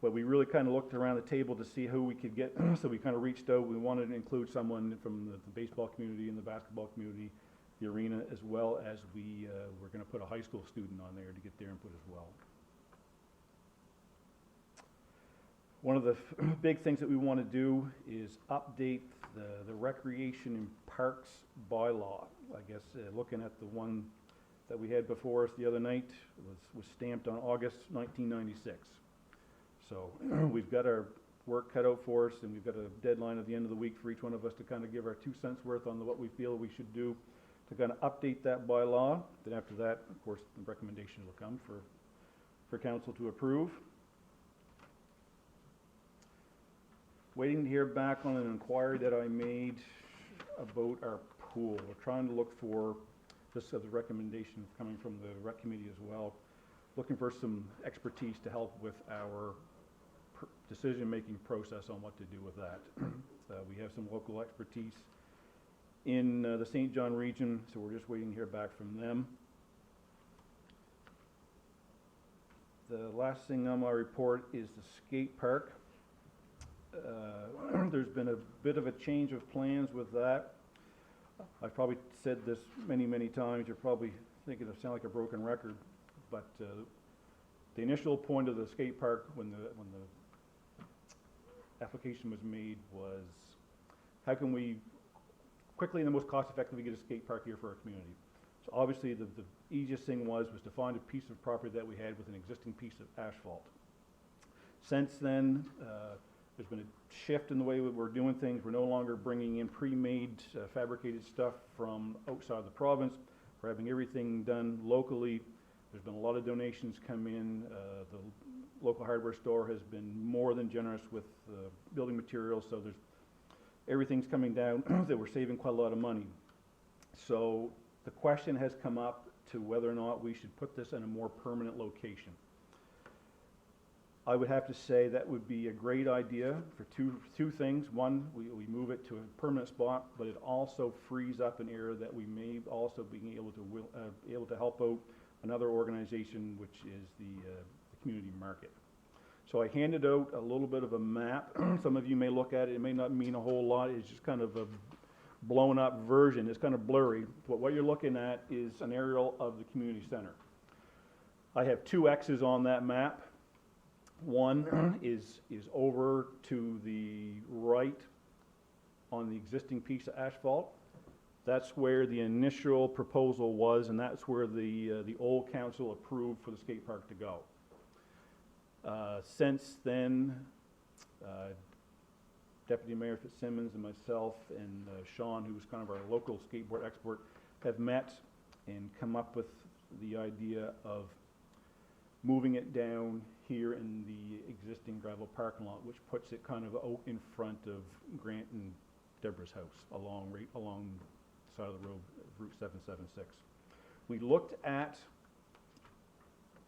But we really kind of looked around the table to see who we could get, so we kind of reached out. We wanted to include someone from the baseball community and the basketball community, the arena, as well as we're going to put a high school student on there to get their input as well. One of the big things that we want to do is update the recreation and parks bylaw. I guess looking at the one that we had before us the other night was stamped on August 1996. So we've got our work cut out for us, and we've got a deadline at the end of the week for each one of us to kind of give our 2 cents worth on what we feel we should do to kind of update that bylaw. Then after that, of course, the recommendation will come for council to approve. Waiting to hear back on an inquiry that I made about our pool. We're trying to look for, this as a recommendation coming from the rec committee as well, looking for some expertise to help with our decision-making process on what to do with that. We have some local expertise in the St. John region, so we're just waiting to hear back from them. The last thing on my report is the skate park. There's been a bit of a change of plans with that. I've probably said this many, many times. You're probably thinking I sound like a broken record, but the initial point of the skate park when the application was made was, how can we quickly and the most cost effectively get a skate park here for our community? So obviously the easiest thing was to find a piece of property that we had with an existing piece of asphalt. Since then, there's been a shift in the way we're doing things. We're no longer bringing in pre-made fabricated stuff from outside the province. We're having everything done locally. There's been a lot of donations come in. The local hardware store has been more than generous with building materials, so everything's coming down that we're saving quite a lot of money. So the question has come up to whether or not we should put this in a more permanent location. I would have to say that would be a great idea for two things. One, we move it to a permanent spot, but it also frees up an area that we may also be able to help out another organization, which is the community market. So I handed out a little bit of a map. Some of you may look at it, it may not mean a whole lot. It's just kind of a blown up version. It's kind of blurry. But what you're looking at is an aerial of the community center. I have two X's on that map. One is over to the right on the existing piece of asphalt. That's where the initial proposal was, and that's where the old council approved for the skate park to go. Since then, Deputy Mayor Fitzsimmons and myself and Sean, who's kind of our local skateboard expert, have met and come up with the idea of moving it down here in the existing gravel parking lot, which puts it kind of out in front of Grant and Deborah's house, along the side of the road, Route 776. We looked at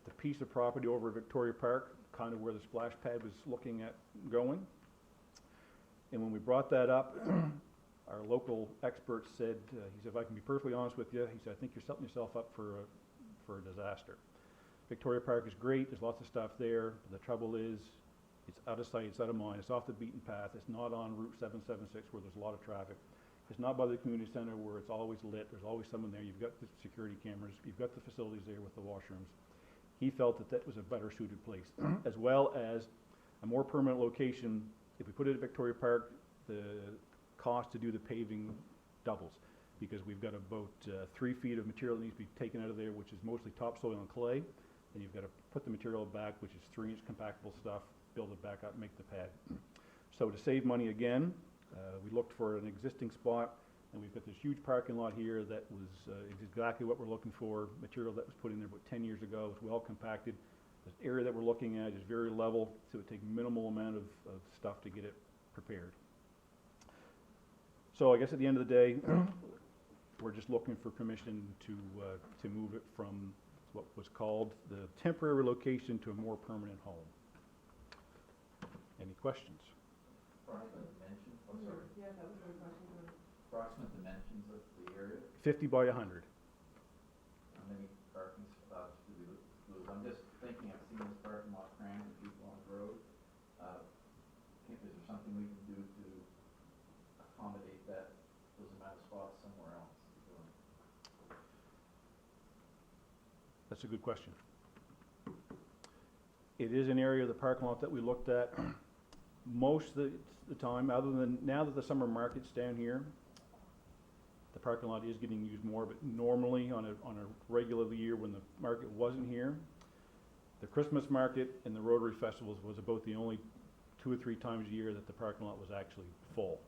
the piece of property over at Victoria Park, kind of where the splash pad was looking at going. And when we brought that up, our local expert said, he said, if I can be perfectly honest with you, he said, I think you're setting yourself up for a disaster. Victoria Park is great, there's lots of stuff there. The trouble is, it's out of sight, it's out of mind, it's off the beaten path, it's not on Route 776 where there's a lot of traffic. It's not by the community center where it's always lit, there's always someone there, you've got the security cameras, you've got the facilities there with the washrooms. He felt that that was a better suited place, as well as a more permanent location. If we put it at Victoria Park, the cost to do the paving doubles, because we've got about 3 feet of material that needs to be taken out of there, which is mostly topsoil and clay. And you've got to put the material back, which is 3-inch compactable stuff, build it back up, make the pad. So to save money again, we looked for an existing spot, and we've got this huge parking lot here that was exactly what we're looking for. Material that was put in there about 10 years ago. It's well compacted. The area that we're looking at is very level, so it would take minimal amount of stuff to get it prepared. So I guess at the end of the day, we're just looking for permission to move it from what was called the temporary location to a more permanent home. Any questions? Approximate dimensions, yeah, that was my question. Approximate dimensions of the area? 50 by 100. How many parking spots do we lose? I'm just thinking, I've seen this parking lot crammed with people on the road. Is there something we can do to accommodate those amount of spots somewhere else? That's a good question. It is an area of the parking lot that we looked at most of the time, other than now that the summer market's down here, the parking lot is getting used more, but normally on a regular year when the market wasn't here, the Christmas market and the Rotary festivals was about the only 2 or 3 times a year that the parking lot was actually full.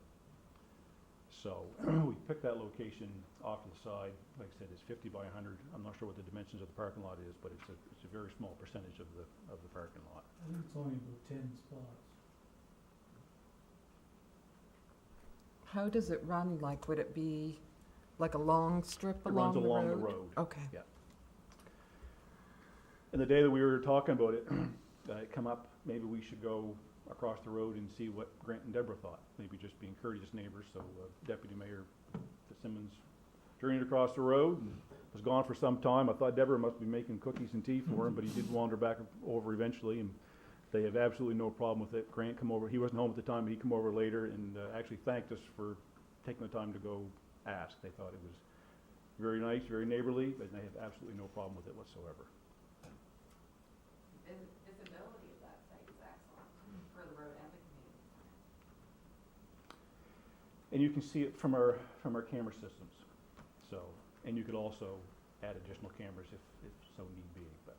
So we picked that location off to the side. Like I said, it's 50 by 100. I'm not sure what the dimensions of the parking lot is, but it's a very small percentage of the parking lot. I think it's only about 10 spots. How does it run? Like, would it be like a long strip along the road? It runs along the road. Okay. Yeah. And the day that we were talking about it, it come up, maybe we should go across the road and see what Grant and Deborah thought. Maybe just being courteous neighbors. So Deputy Mayor Fitzsimmons journeyed across the road and was gone for some time. I thought Deborah must be making cookies and tea for him, but he did wander back over eventually, and they have absolutely no problem with it. Grant come over. He wasn't home at the time, but he came over later and actually thanked us for taking the time to go ask. They thought it was very nice, very neighborly, but they have absolutely no problem with it whatsoever. Visibility of that site is excellent for the road and the community center. And you can see it from our camera systems. So, and you could also add additional cameras if so need be. But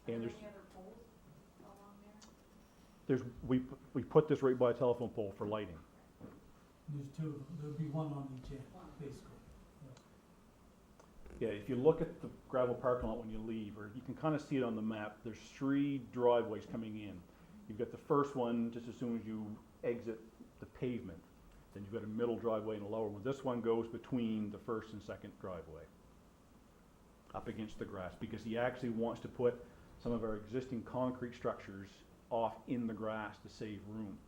and there's any other poles along there? we put this right by a telephone pole for lighting. There's 2 of them. There'll be one on each end, basically. Yeah, if you look at the gravel parking lot when you leave, or you can kind of see it on the map, there's 3 driveways coming in. You've got the first one just as soon as you exit the pavement. Then you've got a middle driveway and a lower one. This one goes between the first and second driveway, up against the grass, because he actually wants to put some of our existing concrete structures off in the grass to save room.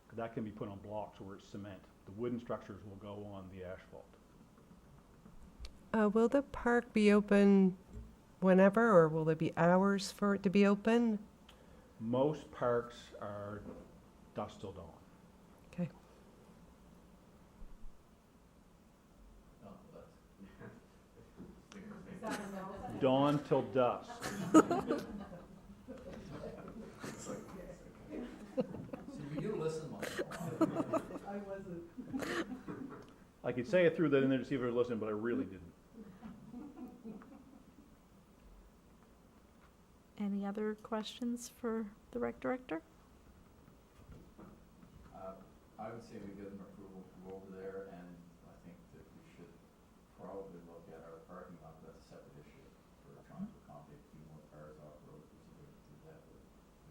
'Cause that can be put on blocks where it's cement. The wooden structures will go on the asphalt. Will the park be open whenever, or will there be hours for it to be open? Most parks are dusk till dawn. Okay. Dawn till dusk. I wasn't. I could say I threw that in there to see if it was listening, but I really didn't. Any other questions for the rec director? I would say we give them approval to go over there, and I think that we should probably look at our parking lot. That's a separate issue. We're trying to accommodate a few more cars off road, we should be able to do that with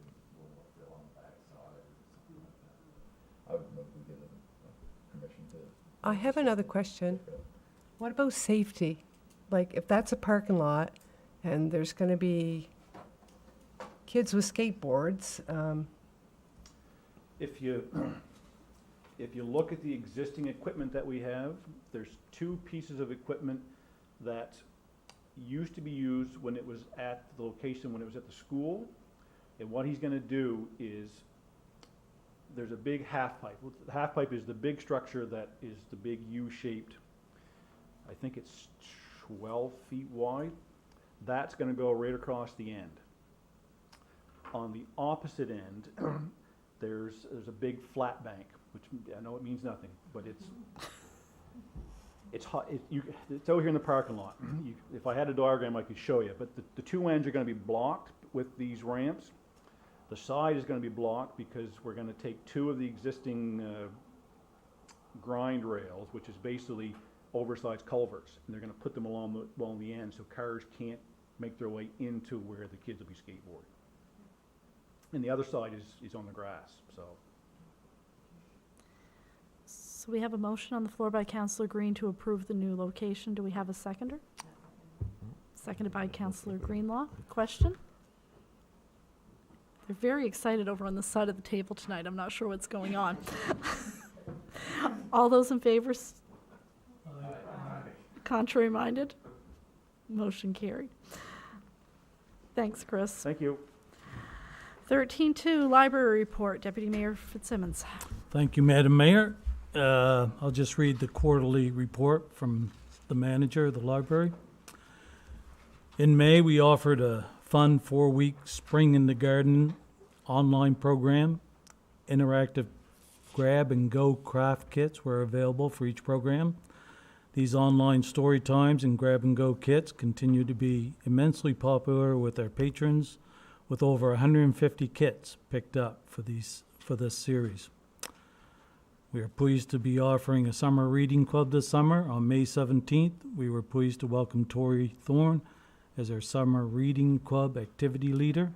a little more fill on the backside or something like that. I would move we give them permission to. I have another question. What about safety? Like, if that's a parking lot and there's going to be kids with skateboards, If you look at the existing equipment that we have, there's 2 pieces of equipment that used to be used when it was at the location, when it was at the school. And what he's gonna do is, there's a big half pipe. The half pipe is the big structure that is the big U-shaped, I think it's 12 feet wide. That's gonna go right across the end. On the opposite end, there's a big flat bank, which I know it means nothing, but it's hot. It's out here in the parking lot. If I had a diagram, I could show you. But the 2 ends are going to be blocked with these ramps. The side is going to be blocked because we're going to take 2 of the existing grind rails, which is basically oversized culverts, and they're going to put them along the end so cars can't make their way into where the kids will be skateboarding. And the other side is on the grass, so. So we have a motion on the floor by Councillor Green to approve the new location. Do we have a seconder? Seconded by Councillor Greenlaw. Question? They're very excited over on the side of the table tonight. I'm not sure what's going on. All those in favor? Contrary minded? Motion carried. Thanks, Chris. Thank you. 13.2, Library Report. Deputy Mayor Fitzsimmons. Thank you, Madam Mayor. I'll just read the quarterly report from the manager of the library. In May, we offered a fun 4-week Spring in the Garden online program. Interactive grab-and-go craft kits were available for each program. These online story times and grab-and-go kits continue to be immensely popular with our patrons, with over 150 kits picked up for this series. We are pleased to be offering a summer reading club this summer. On May 17th, we were pleased to welcome Tori Thorne as our summer reading club activity leader.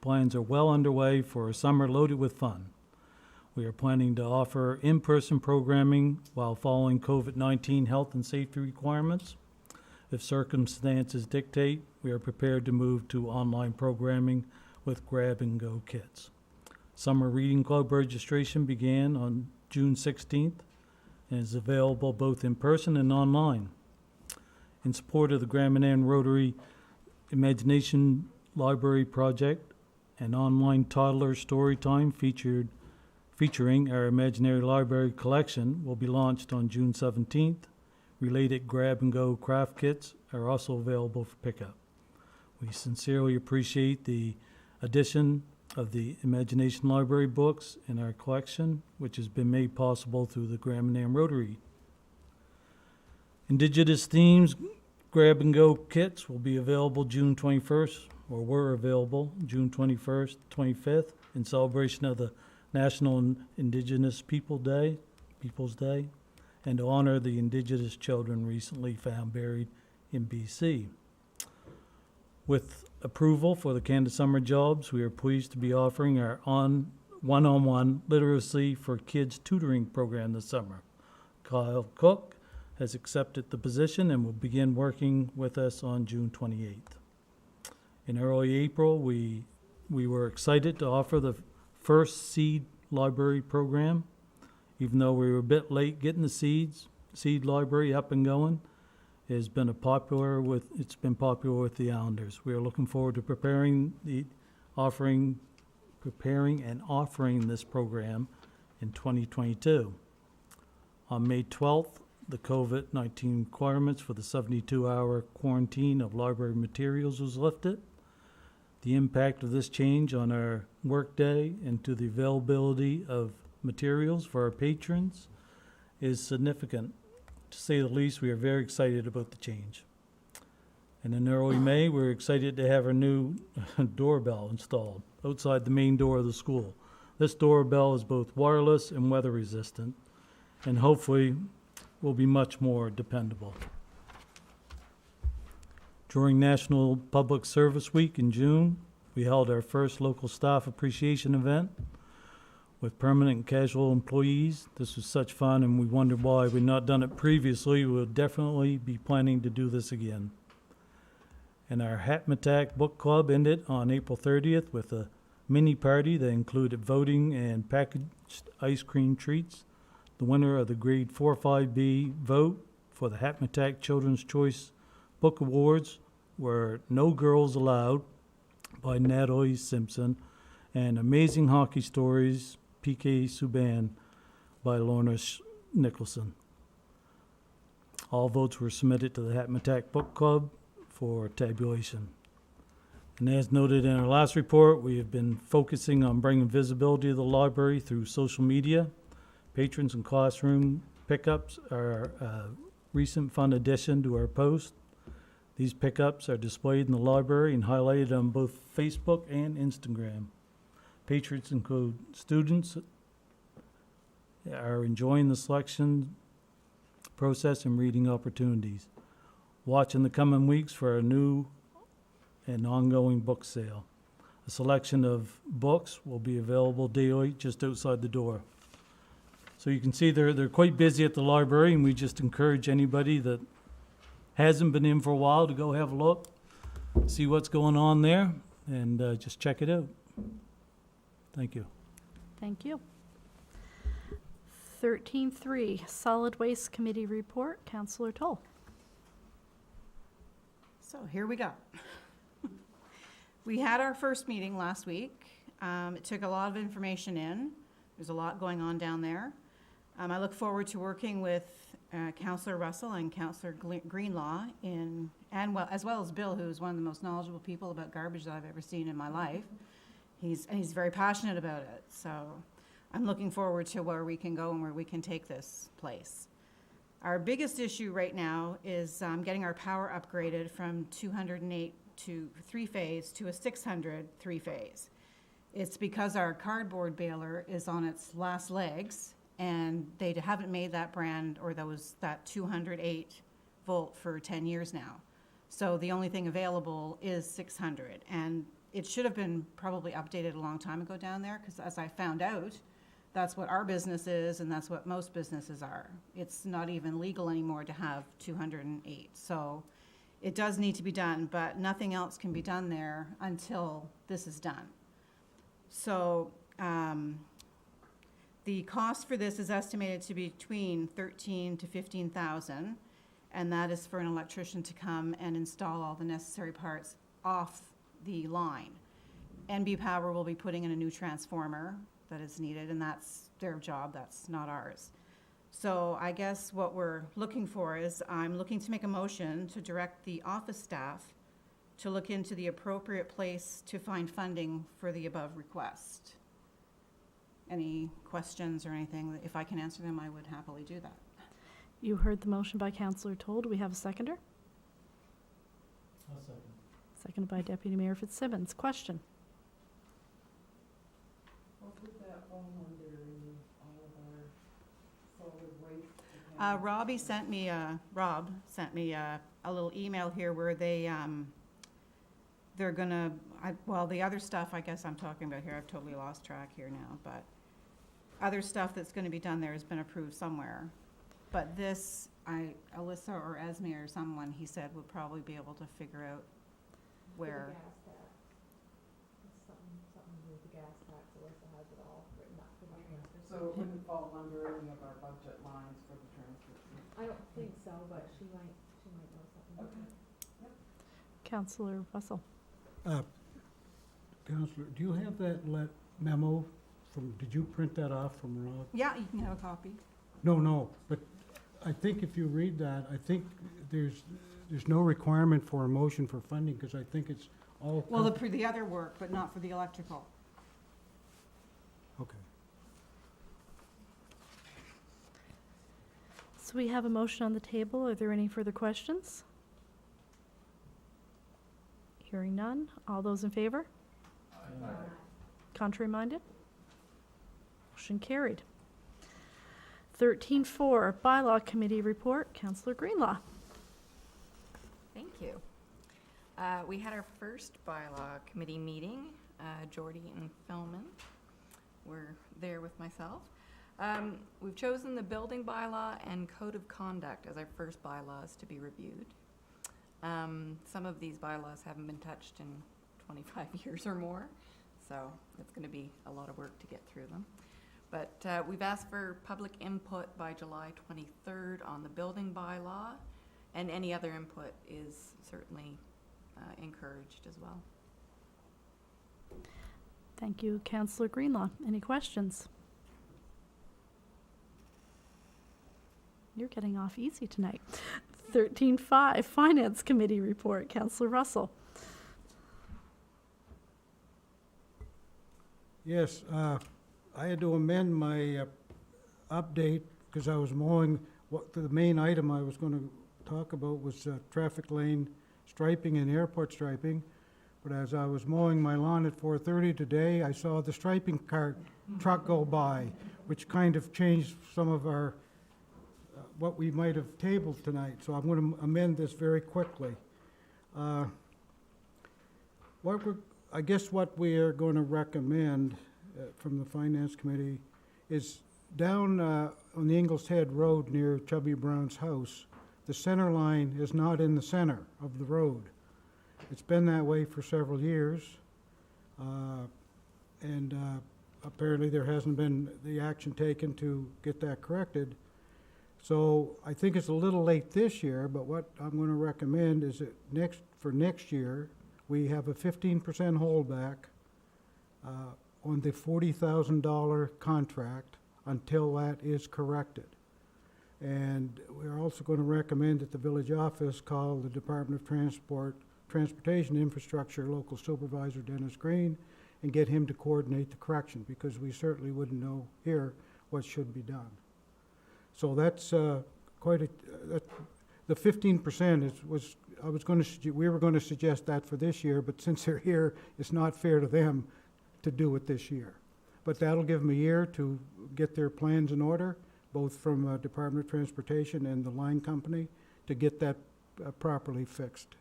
Plans are well underway for a summer loaded with fun. We are planning to offer in-person programming while following COVID-19 health and safety requirements. If circumstances dictate, we are prepared to move to online programming with grab-and-go kits. Summer Reading Club registration began on June 16th and is available both in person and online. In support of the Grand Manan Rotary Imagination Library Project, an online toddler story time featuring our Imaginary Library collection will be launched on June 17th. Related grab-and-go craft kits are also available for pickup. We sincerely appreciate the addition of the Imagination Library books in our collection, which has been made possible through the Grand Manan Rotary. Indigenous themes grab-and-go kits will be available June 21st, or were available June 21st, 25th, in celebration of the National Indigenous Peoples Day, and to honor the Indigenous children recently found buried in BC. With approval for the Canada Summer Jobs, we are pleased to be offering our one-on-one literacy for kids tutoring program this summer. Kyle Cook has accepted the position and will begin working with us on June 28th. In early April, we were excited to offer the first seed library program. Even though we were a bit late getting the seed library up and going, it's been popular with the Islanders. We are looking forward to preparing and offering this program in 2022. On May 12th, the COVID-19 requirements for the 72-hour quarantine of library materials was lifted. The impact of this change on our workday and to the availability of materials for our patrons is significant. To say the least, we are very excited about the change. And in early May, we're excited to have our new doorbell installed outside the main door of the school. This doorbell is both wireless and weather resistant, and hopefully will be much more dependable. During National Public Service Week in June, we held our first local staff appreciation event with permanent and casual employees. This was such fun, and we wondered why we'd not done it previously. We'll definitely be planning to do this again. And our Hatmatack Book Club ended on April 30th with a mini party that included voting and packaged ice cream treats. The winner of the grade 4-5B vote for the Hatmatack Children's Choice Book Awards were No Girls Allowed by Natalie Simpson and Amazing Hockey Stories, P.K. Subban by Lorna Nicholson. All votes were submitted to the Hatmatack Book Club for tabulation. And as noted in our last report, we have been focusing on bringing visibility to the library through social media. Patrons and classroom pickups are a recent fun addition to our post. These pickups are displayed in the library and highlighted on both Facebook and Instagram. Patrons include students are enjoying the selection process and reading opportunities. Watch in the coming weeks for a new and ongoing book sale. A selection of books will be available daily just outside the door. So you can see they're quite busy at the library, and we just encourage anybody that hasn't been in for a while to go have a look, see what's going on there, and just check it out. Thank you. Thank you. 13.3, Solid Waste Committee Report. Councillor Toll. So here we go. We had our first meeting last week. It took a lot of information in. There's a lot going on down there. I look forward to working with Councillor Russell and Councillor Greenlaw as well as Bill, who's one of the most knowledgeable people about garbage that I've ever seen in my life. He's very passionate about it. So I'm looking forward to where we can go and where we can take this place. Our biggest issue right now is getting our power upgraded from 208 to 3-phase to a 600 3-phase. It's because our cardboard baler is on its last legs, and they haven't made that brand or that 208 volt for 10 years now. So the only thing available is 600, and it should have been probably updated a long time ago down there, because as I found out, that's what our business is, and that's what most businesses are. It's not even legal anymore to have 208. So it does need to be done, but nothing else can be done there until this is done. So the cost for this is estimated to be between $13,000 to $15,000, and that is for an electrician to come and install all the necessary parts off the line. NB Power will be putting in a new transformer that is needed, and that's their job, that's not ours. So I guess what we're looking for is I'm looking to make a motion to direct the office staff to look into the appropriate place to find funding for the above request. Any questions or anything? If I can answer them, I would happily do that. You heard the motion by Councillor Toll. Do we have a seconder? I'll second. Seconded by Deputy Mayor Fitzsimmons. Question? What would that fall under in all of our solid waste? Rob sent me a little email here where they're gonna, well, the other stuff I guess I'm talking about here, I've totally lost track here now, but other stuff that's gonna be done there has been approved somewhere. But this, Alyssa or Esme or someone, he said, would probably be able to figure out where. Gas tax. It's something with the gas tax, Alyssa has it all written up for the transfer. So it wouldn't fall under any of our budget lines for the transfer station? I don't think so, but she might know something. Okay. Councillor Russell. Counselor, do you have that memo from, did you print that off from Rob? Yeah, you can have a copy. No, but I think if you read that, I think there's no requirement for a motion for funding, because I think it's all. Well, the other work, but not for the electrical. Okay. So we have a motion on the table. Are there any further questions? Hearing none. All those in favor? Aye. Contrary minded? Motion carried. 13.4, Bylaw Committee Report. Councillor Greenlaw. Thank you. We had our first bylaw committee meeting. Jordy and Philman were there with myself. We've chosen the building bylaw and code of conduct as our first bylaws to be reviewed. Some of these bylaws haven't been touched in 25 years or more, so it's going to be a lot of work to get through them. But we've asked for public input by July 23rd on the building bylaw, and any other input is certainly encouraged as well. Thank you, Councillor Greenlaw. Any questions? You're getting off easy tonight. 13.5, Finance Committee Report. Councillor Russell. Yes, I had to amend my update because I was mowing, the main item I was going to talk about was traffic lane striping and airport striping. But as I was mowing my lawn at 4:30 today, I saw the striping truck go by, which kind of changed some of our, what we might have tabled tonight. So I'm going to amend this very quickly. I guess what we are going to recommend from the Finance Committee is down on the Ingalls Head Road near Chubby Brown's house, the center line is not in the center of the road. It's been that way for several years, and apparently there hasn't been the action taken to get that corrected. So I think it's a little late this year, but what I'm going to recommend is that for next year, we have a 15% holdback on the $40,000 contract until that is corrected. And we're also going to recommend that the village office call the Department of Transportation Infrastructure Local Supervisor Dennis Green and get him to coordinate the correction, because we certainly wouldn't know here what should be done. So that's quite a, the 15% we were going to suggest that for this year, but since they're here, it's not fair to them to do it this year. But that'll give them a year to get their plans in order, both from Department of Transportation and the line company, to get that properly fixed.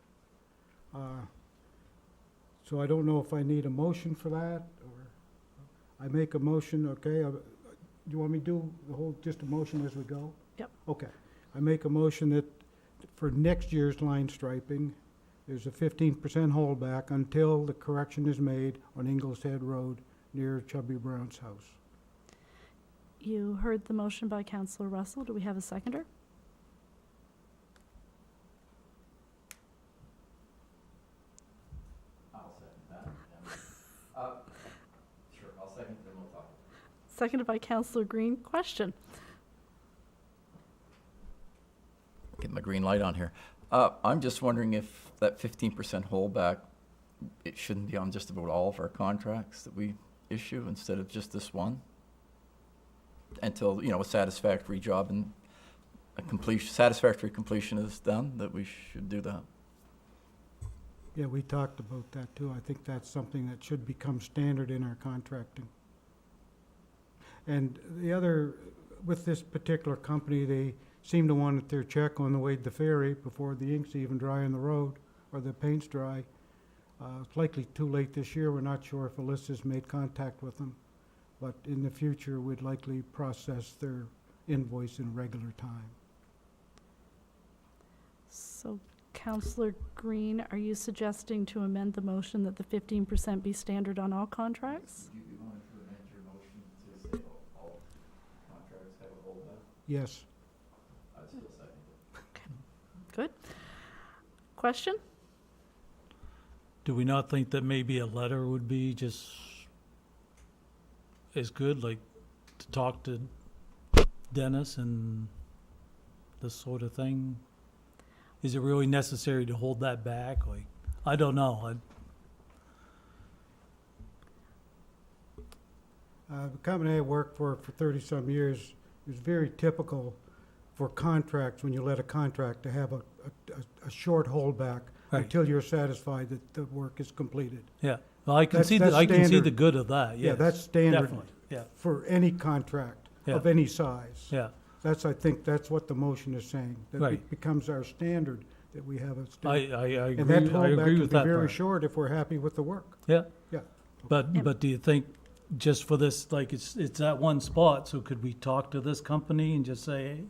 So I don't know if I need a motion for that, or I make a motion, okay? Do you want me to do the whole, just a motion as we go? Yep. Okay. I make a motion that for next year's line striping, there's a 15% holdback until the correction is made on Ingalls Head Road near Chubby Brown's house. You heard the motion by Councillor Russell. Do we have a seconder? I'll second that. Sure, I'll second, then we'll talk. Seconded by Councillor Green. Question? Get my green light on here. I'm just wondering if that 15% holdback, it shouldn't be on just about all of our contracts that we issue instead of just this one? Until, a satisfactory job and satisfactory completion is done, that we should do that. Yeah, we talked about that too. I think that's something that should become standard in our contracting. And the other, with this particular company, seem to want their check on the way to the ferry before the ink's even dry on the road or the paint's dry. It's likely too late this year. We're not sure if Alyssa's made contact with them, but in the future, we'd likely process their invoice in regular time. So, Councillor Green, are you suggesting to amend the motion that the 15% be standard on all contracts? You wanted to amend your motion to say all contracts have a holdback? Yes. I'd still second it. Good. Question? Do we not think that maybe a letter would be just as good, like to talk to Dennis and this sort of thing? Is it really necessary to hold that back? Like, I don't know. The company I worked for 30-some years, it was very typical for contracts, when you let a contract, to have a short holdback Right. until you're satisfied that the work is completed. Yeah, well, I can That's- see that's I can see standard. the good of that. Yeah, Yes, that's standard definitely. Yeah, for any contract of Yeah. any size. yeah. I think that's what the motion is saying. That Right. becomes our standard, that we have a I standard. agree. And that I holdback agree can with be that very part. short if we're happy with the work. Yeah. Yeah. But do you think just for this, like it's at one spot? So could we talk to this company and just say, hey,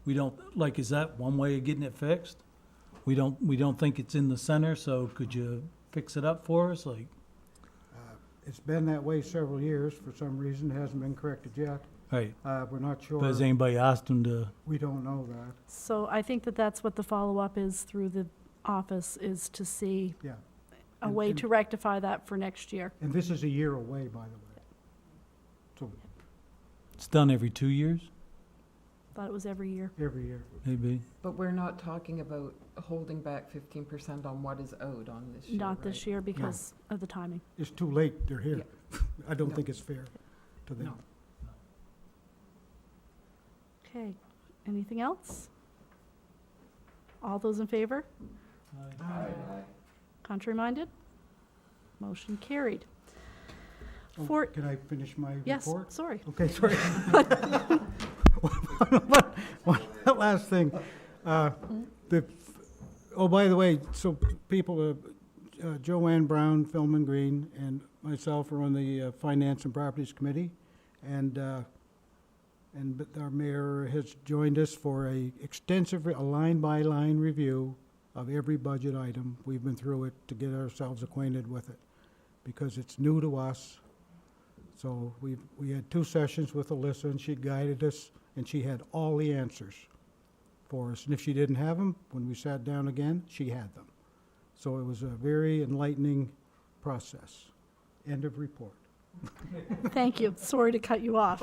we don't like? Is that one way of getting it fixed? We don't think it's in the center. So could you fix it up for us? Like, It's been that way several years. For some reason, it hasn't been corrected yet. right? We're not sure. But has anybody asked them to? We don't know that. So I think that that's what the follow-up is through the office, is to see Yeah. a And- way and- to rectify that for next year. And this is a year away, by the way. So It's done every 2 years, Thought it was every year. every year. maybe. But we're not talking about holding back 15% on what is owed on this year, Not this right? year because of the timing. It's too late. They're here. I don't No. think it's fair to them. No. Okay, anything else? All those in favor? Contrary-minded? Motion carried. Oh, For, Can I finish my yes, report? sorry. Okay, sorry. One last thing. By the way, so people, Joanne Brown, Philman Green, and myself are on the Finance and Properties Committee, and our mayor has joined us for a extensive, a line-by-line review of every budget item. We've been through it to get ourselves acquainted with it, because it's new to us. So we had 2 sessions with Alyssa, and she guided us, and she had all the answers for us. And if she didn't have them, when we sat down again, she had them. So it was a very enlightening process. End of report. Thank you. Sorry to cut you off.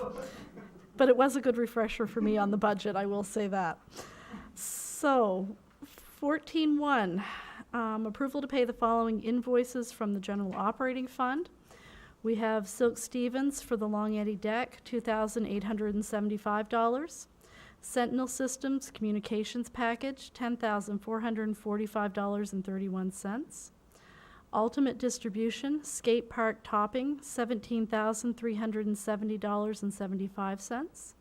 But it was a good refresher for me on the budget, I will say that. So, 14.1, approval to pay the following invoices from the general operating fund. We have Silk Stevens for the Long Eddy deck, $2,875. Sentinel Systems Communications Package, $10,445.31. Ultimate Distribution, Skate Park Topping, $17,370.75.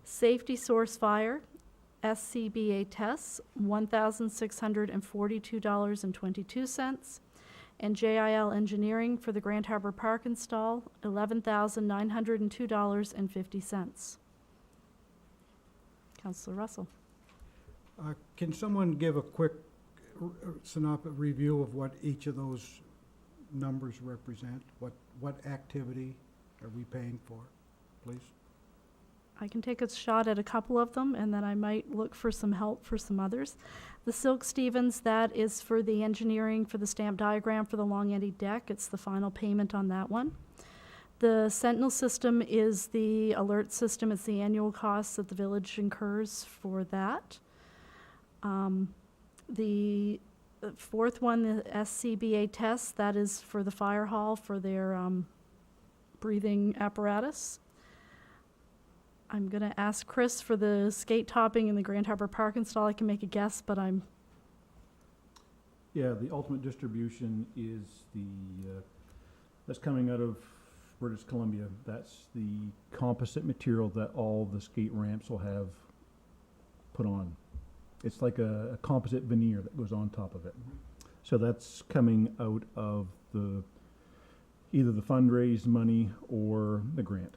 Safety Source Fire, SCBA Tests, $1,642.22. And JIL Engineering for the Grand Harbor Park install, $11,902.50. Councillor Russell. Can someone give a quick synoptic review of what each of those numbers represent? What activity are we paying for, please? I can take a shot at a couple of them, and then I might look for some help for some others. The Silk Stevens, that is for the engineering for the stamp diagram for the Long Eddy deck. It's the final payment on that one. The Sentinel system is the alert system. It's the annual costs that the village incurs for that. The fourth one, the SCBA test, that is for the fire hall for their breathing apparatus. I'm going to ask Chris for the skate topping and the Grand Harbor Park install. I can make a guess, but Yeah, the ultimate distribution is that's coming out of British Columbia. That's the composite material that all the skate ramps will have put on. It's like a composite veneer that goes on top of it. So that's coming out of either the fundraised money or the grant.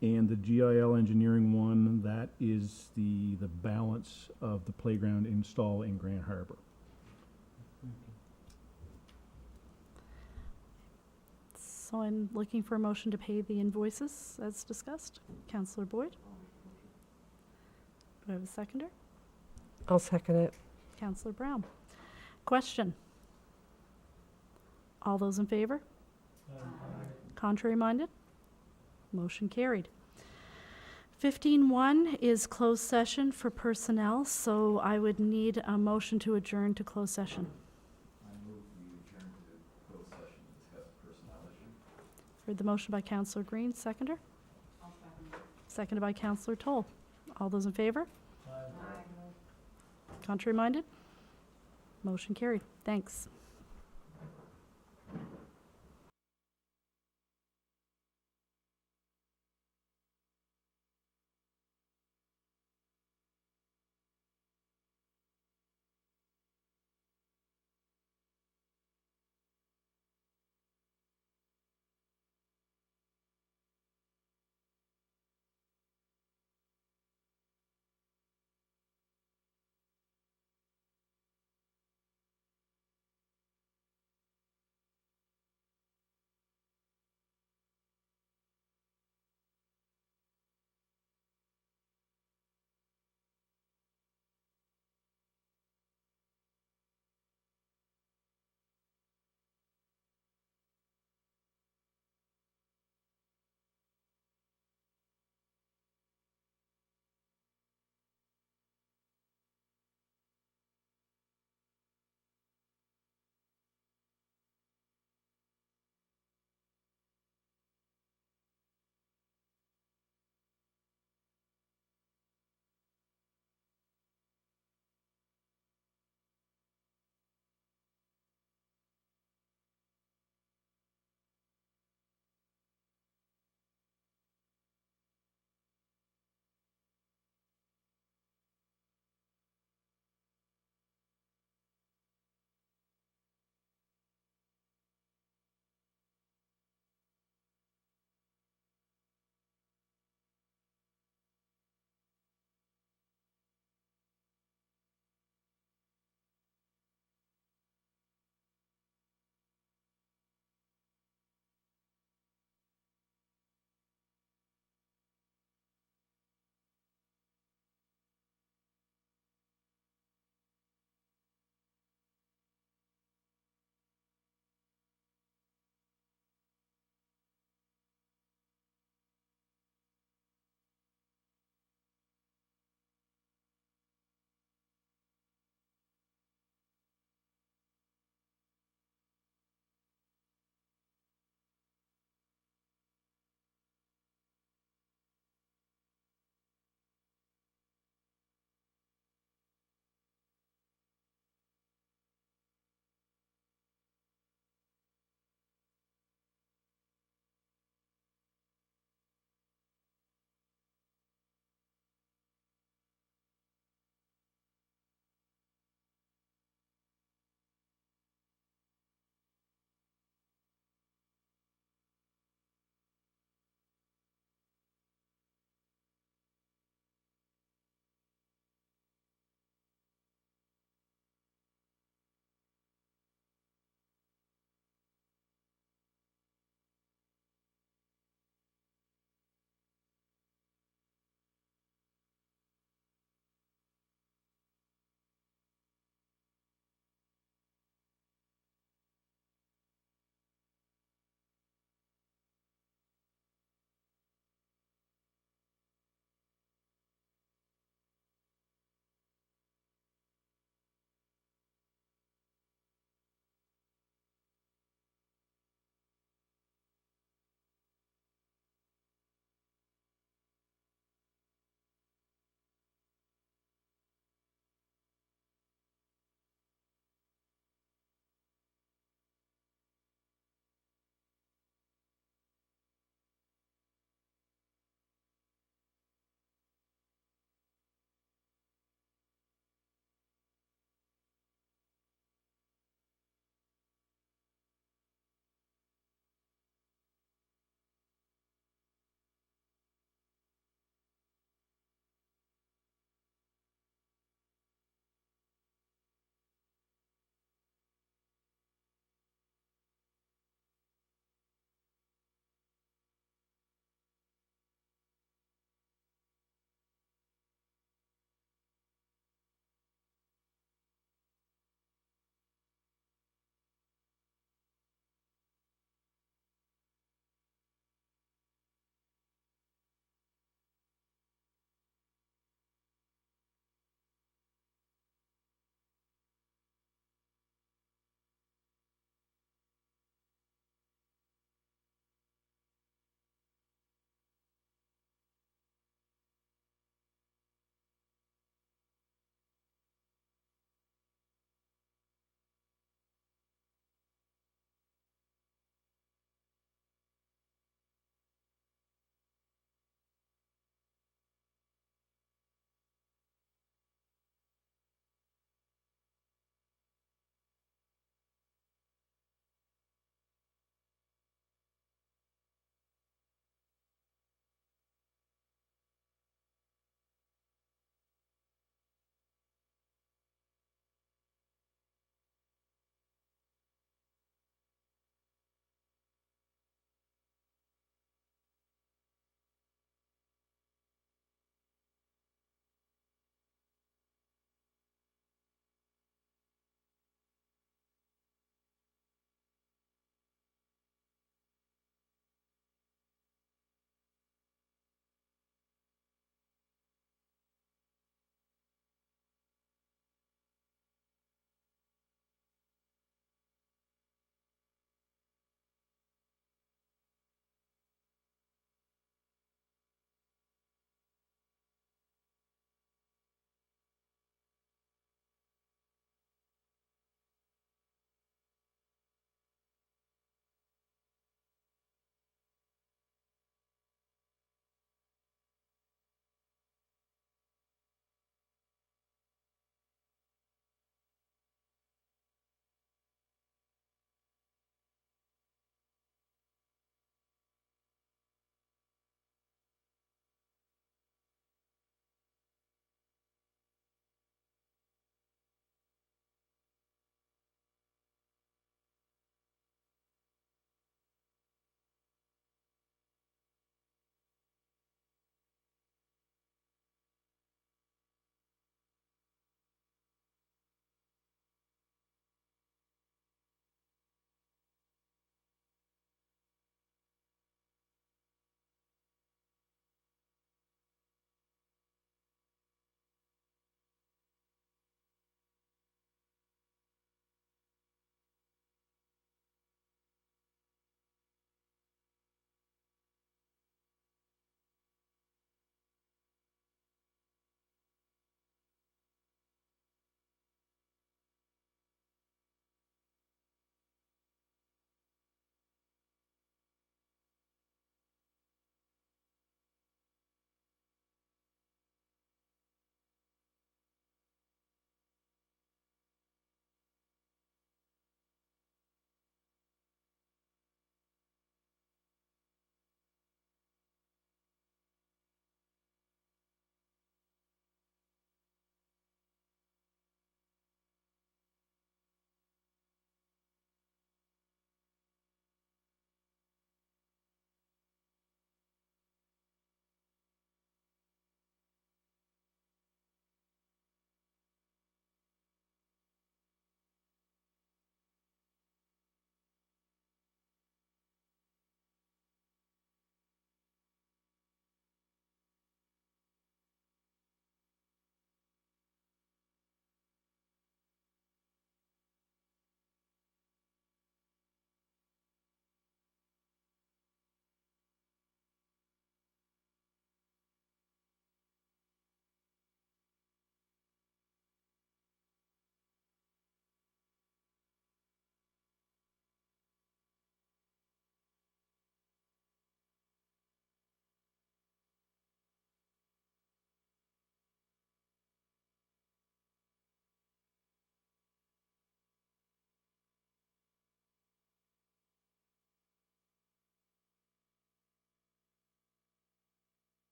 And the GIL engineering one, that is the balance of the playground install in Grand Harbor. So I'm looking for a motion to pay the invoices as discussed. Councillor Boyd? Do I have a seconder? I'll second it. Councillor Brown? Question? All those in favor? Contrary minded? Motion carried. 15.1 is closed session for personnel, so I would need a motion to adjourn to closed session. I move we adjourn to closed session to discuss personnel issue. Heard the motion by Councillor Green, seconder? Seconded by Councillor Toll. All those in favor? Contrary minded? Motion carried. Thanks.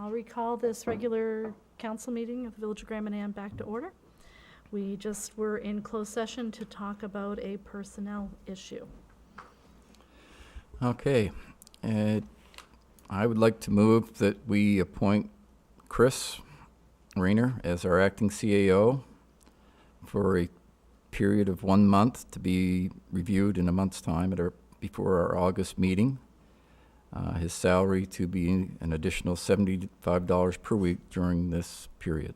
I'll recall this regular council meeting of the Village of Grand Manan back to order. We just were in closed session to talk about a personnel issue. Okay. I would like to move that we appoint Chris Rayner as our acting CAO for a period of 1 month to be reviewed in a month's time before our August meeting. His salary to be an additional $75 per week during this period.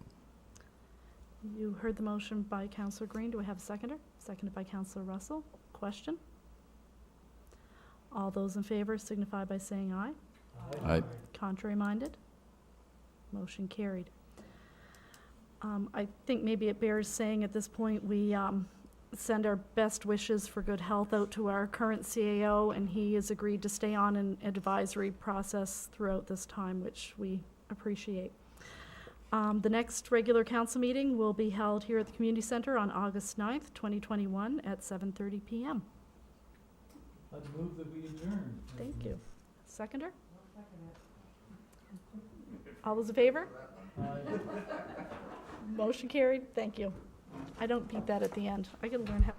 You heard the motion by Councillor Green. Do I have a seconder? Seconded by Councillor Russell. Question? All those in favor signify by saying aye. Aye. Contrary minded? Motion carried. I think maybe it bears saying at this point we send our best wishes for good health out to our current CAO, and he has agreed to stay on an advisory process throughout this time, which we appreciate. The next regular council meeting will be held here at the Community Center on August 9th, 2021 at 7:30 p.m. I'd move that we adjourn. Thank you. Seconder? All those in favor? Motion carried. Thank you. I don't beat that at the end. I gotta learn how.